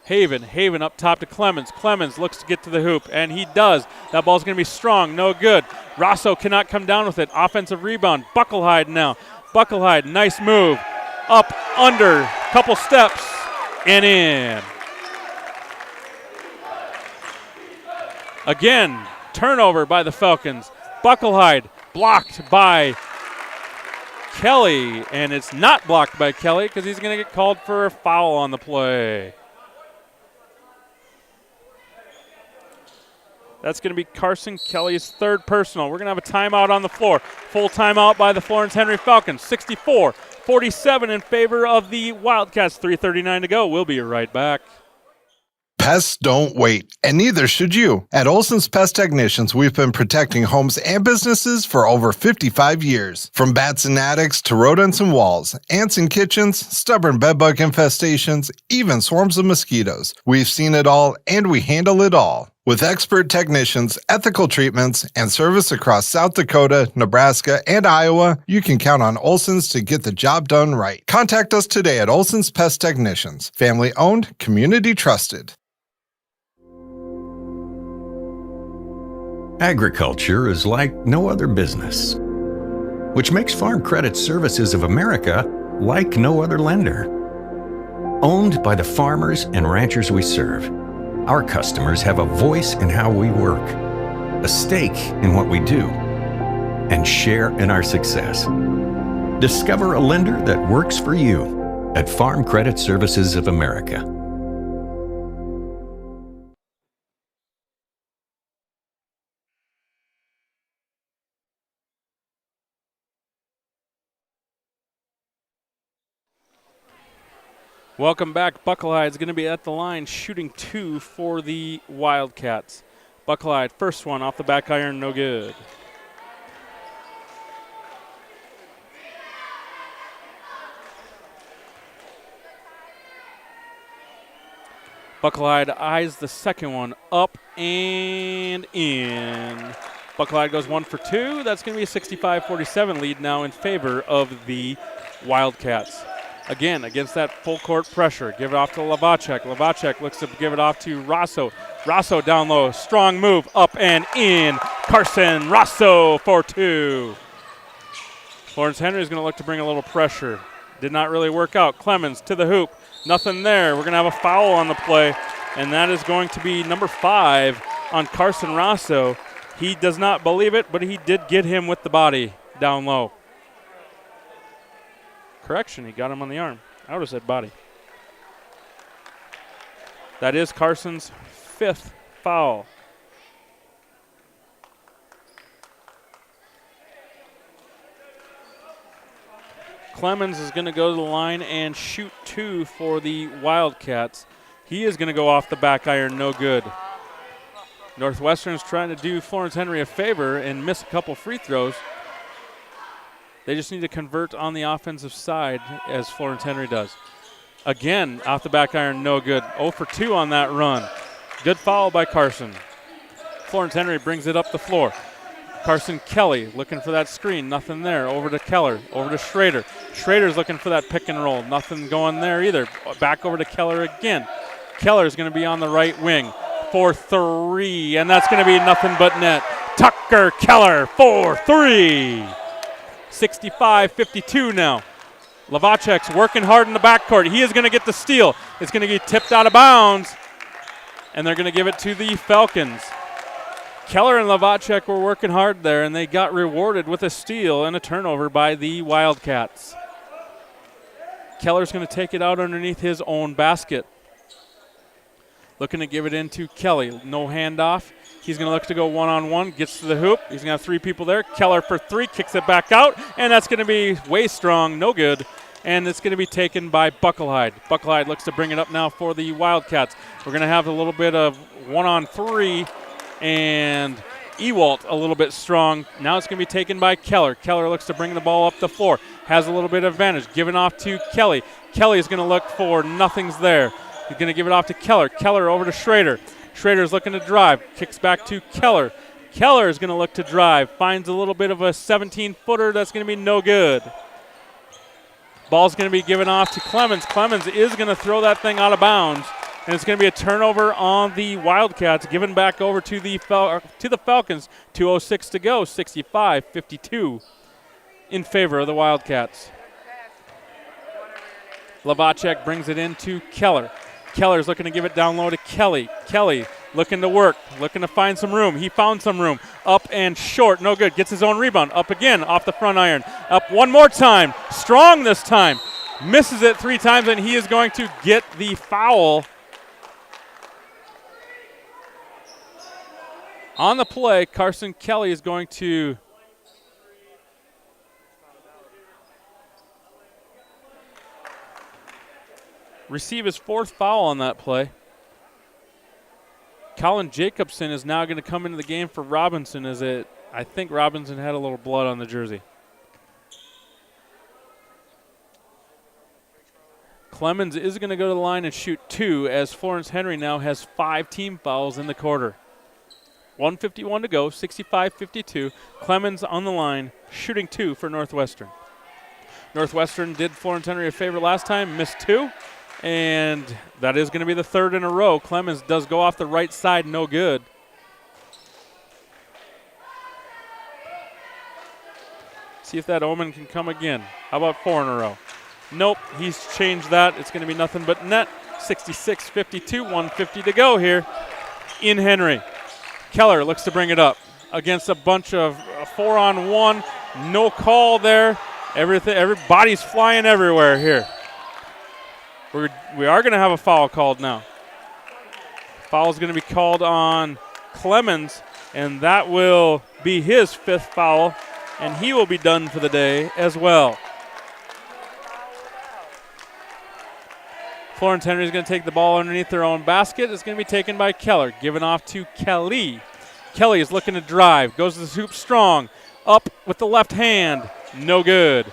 Haven. Haven up top to Clemens. Clemens looks to get to the hoop, and he does. That ball's going to be strong. No good. Rosso cannot come down with it. Offensive rebound. Bucklehide now. Bucklehide, nice move. Up, under, couple steps, and in. Again, turnover by the Falcons. Bucklehide blocked by Kelly, and it's not blocked by Kelly because he's going to get called for a foul on the play. That's going to be Carson Kelly's third personal. We're going to have a timeout on the floor. Full timeout by the Florence Henry Falcons. 64-47 in favor of the Wildcats. 3:39 to go. We'll be right back. Pests don't wait, and neither should you. At Olson's Pest Technicians, we've been protecting homes and businesses for over 55 years. From bats and attics to rodents and walls, ants in kitchens, stubborn bedbug infestations, even swarms of mosquitoes. We've seen it all, and we handle it all. With expert technicians, ethical treatments, and service across South Dakota, Nebraska, and Iowa, you can count on Olson's to get the job done right. Contact us today at Olson's Pest Technicians. Family owned, community trusted. Agriculture is like no other business, which makes Farm Credit Services of America like no other lender. Owned by the farmers and ranchers we serve, our customers have a voice in how we work, a stake in what we do, and share in our success. Discover a lender that works for you at Farm Credit Services of America. Welcome back. Buckle-Eyed is going to be at the line shooting 2 for the Wildcats. Buckle-Eyed, first one off the back iron, no good. Buckle-Eyed eyes the second one up and in. Buckle-Eyed goes 1 for 2. That's going to be a 65-47 lead now in favor of the Wildcats. Again, against that full court pressure. Give it off to Lavacek. Lavacek looks to give it off to Rosso. Rosso down low. Strong move up and in. Carson Rosso for 2. Florence Henry is going to look to bring a little pressure. Did not really work out. Clemens to the hoop. Nothing there. We're going to have a foul on the play, and that is going to be number 5 on Carson Rosso. He does not believe it, but he did get him with the body down low. Correction, he got him on the arm. I would have said body. That is Carson's 5th foul. Clemens is going to go to the line and shoot 2 for the Wildcats. He is going to go off the back iron, no good. Northwestern's trying to do Florence Henry a favor and miss a couple free throws. They just need to convert on the offensive side as Florence Henry does. Again, off the back iron, no good. 0 for 2 on that run. Good foul by Carson. Florence Henry brings it up the floor. Carson Kelly looking for that screen. Nothing there. Over to Keller. Over to Schrader. Schrader's looking for that pick and roll. Nothing going there either. Back over to Keller again. Keller's going to be on the right wing for 3, and that's going to be nothing but net. Tucker Keller for 3. 65-52 now. Lavacek's working hard in the backcourt. He is going to get the steal. It's going to get tipped out of bounds, and they're going to give it to the Falcons. Keller and Lavacek were working hard there, and they got rewarded with a steal and a turnover by the Wildcats. Keller's going to take it out underneath his own basket. Looking to give it into Kelly. No handoff. He's going to look to go one-on-one, gets to the hoop. He's going to have 3 people there. Keller for 3, kicks it back out, and that's going to be way strong, no good. And it's going to be taken by Buckle-Eyed. Buckle-Eyed looks to bring it up now for the Wildcats. We're going to have a little bit of 1-on-3, and Ewalt a little bit strong. Now it's going to be taken by Keller. Keller looks to bring the ball up the floor. Has a little bit of advantage. Given off to Kelly. Kelly is going to look for nothing's there. He's going to give it off to Keller. Keller over to Schrader. Schrader's looking to drive. Kicks back to Keller. Keller is going to look to drive. Finds a little bit of a 17-footer. That's going to be no good. Ball's going to be given off to Clemens. Clemens is going to throw that thing out of bounds. And it's going to be a turnover on the Wildcats. Given back over to the Falcons. 2:06 to go. 65-52 in favor of the Wildcats. Lavacek brings it into Keller. Keller's looking to give it down low to Kelly. Kelly looking to work, looking to find some room. He found some room. Up and short, no good. Gets his own rebound. Up again, off the front iron. Up one more time. Strong this time. Misses it 3 times, and he is going to get the foul. On the play, Carson Kelly is going to receive his 4th foul on that play. Colin Jacobson is now going to come into the game for Robinson, as I think Robinson had a little blood on the jersey. Clemens is going to go to the line and shoot 2, as Florence Henry now has 5 team fouls in the quarter. 1:51 to go, 65-52. Clemens on the line, shooting 2 for Northwestern. Northwestern did Florence Henry a favor last time, missed 2. And that is going to be the 3rd in a row. Clemens does go off the right side, no good. See if that omen can come again. How about 4 in a row? Nope, he's changed that. It's going to be nothing but net. 66-52, 150 to go here in Henry. Keller looks to bring it up against a bunch of 4-on-1. No call there. Everybody's flying everywhere here. We are going to have a foul called now. Foul is going to be called on Clemens, and that will be his 5th foul, and he will be done for the day as well. Florence Henry is going to take the ball underneath their own basket. It's going to be taken by Keller, given off to Kelly. Kelly is looking to drive, goes to the hoop strong, up with the left hand, no good.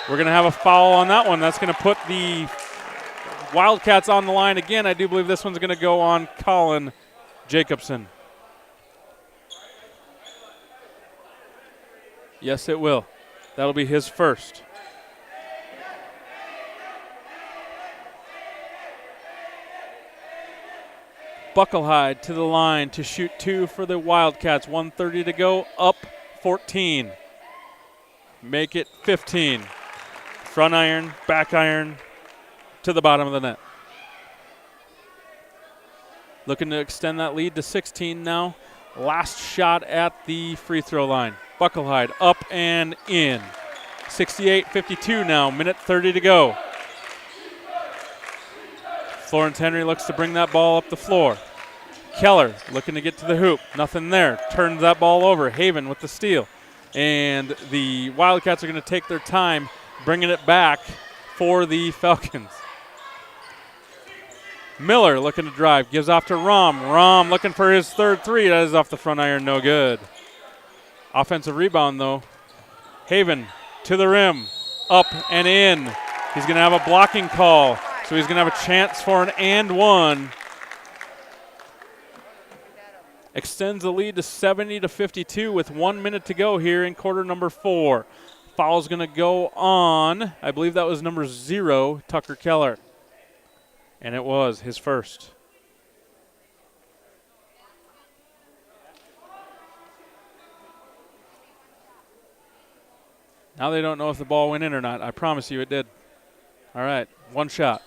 We're going to have a foul on that one. That's going to put the Wildcats on the line again. I do believe this one's going to go on Colin Jacobson. Yes, it will. That'll be his first. Bucklehide to the line to shoot 2 for the Wildcats. 1:30 to go, up 14. Make it 15. Front iron, back iron to the bottom of the net. Looking to extend that lead to 16 now. Last shot at the free throw line. Bucklehide up and in. 68-52 now, minute 30 to go. Florence Henry looks to bring that ball up the floor. Keller looking to get to the hoop. Nothing there. Turns that ball over. Haven with the steal. And the Wildcats are going to take their time bringing it back for the Falcons. Miller looking to drive. Gives off to Rom. Rom looking for his 3rd three. That is off the front iron. No good. Offensive rebound, though. Haven to the rim. Up and in. He's going to have a blocking call. So he's going to have a chance for an and one. Extends the lead to 70-52 with 1 minute to go here in quarter number 4. Foul's going to go on, I believe that was number 0, Tucker Keller. And it was his first. Now they don't know if the ball went in or not. I promise you it did. All right, 1 shot.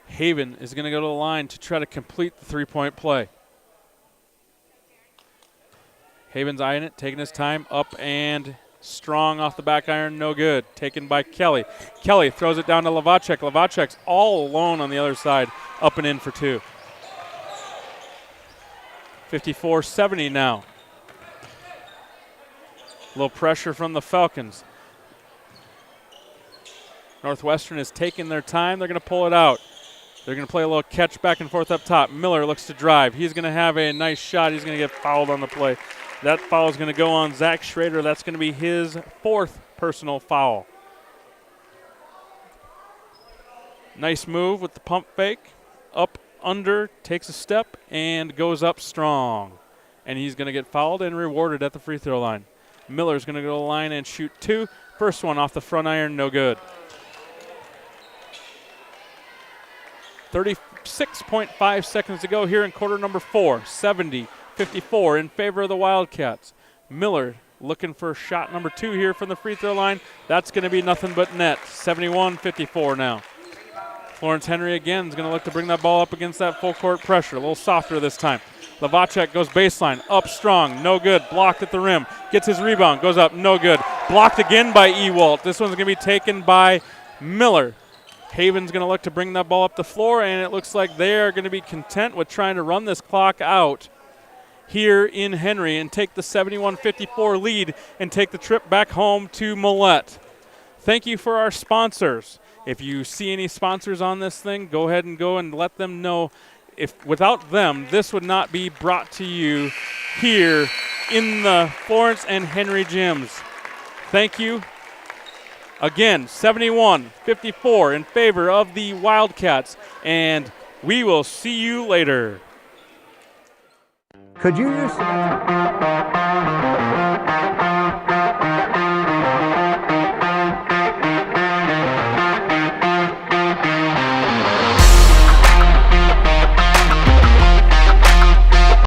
Haven is going to go to the line to try to complete the 3-point play. Haven's eyeing it, taking his time, up and strong off the back iron, no good. Taken by Kelly. Kelly throws it down to Lavacek. Lavacek's all alone on the other side, up and in for 2. 54-70 now. A little pressure from the Falcons. Northwestern is taking their time. They're going to pull it out. They're going to play a little catch back and forth up top. Miller looks to drive. He's going to have a nice shot. He's going to get fouled on the play. That foul is going to go on Zach Schrader. That's going to be his 4th personal foul. Nice move with the pump fake. Up, under, takes a step, and goes up strong. And he's going to get fouled and rewarded at the free throw line. Miller's going to go to the line and shoot 2. First one off the front iron, no good. 36.5 seconds to go here in quarter number 4. 70-54 in favor of the Wildcats. Miller looking for shot number 2 here from the free throw line. That's going to be nothing but net. 71-54 now. Florence Henry again is going to look to bring that ball up against that full court pressure. A little softer this time. Lavacek goes baseline, up strong, no good. Blocked at the rim, gets his rebound, goes up, no good. Blocked again by Ewalt. This one's going to be taken by Miller. Haven's going to look to bring that ball up the floor, and it looks like they are going to be content with trying to run this clock out here in Henry and take the 71-54 lead and take the trip back home to Millette. Thank you for our sponsors. If you see any sponsors on this thing, go ahead and let them know. If without them, this would not be brought to you here in the Florence and Henry gyms. Thank you. Again, 71-54 in favor of the Wildcats, and we will see you later. Could you use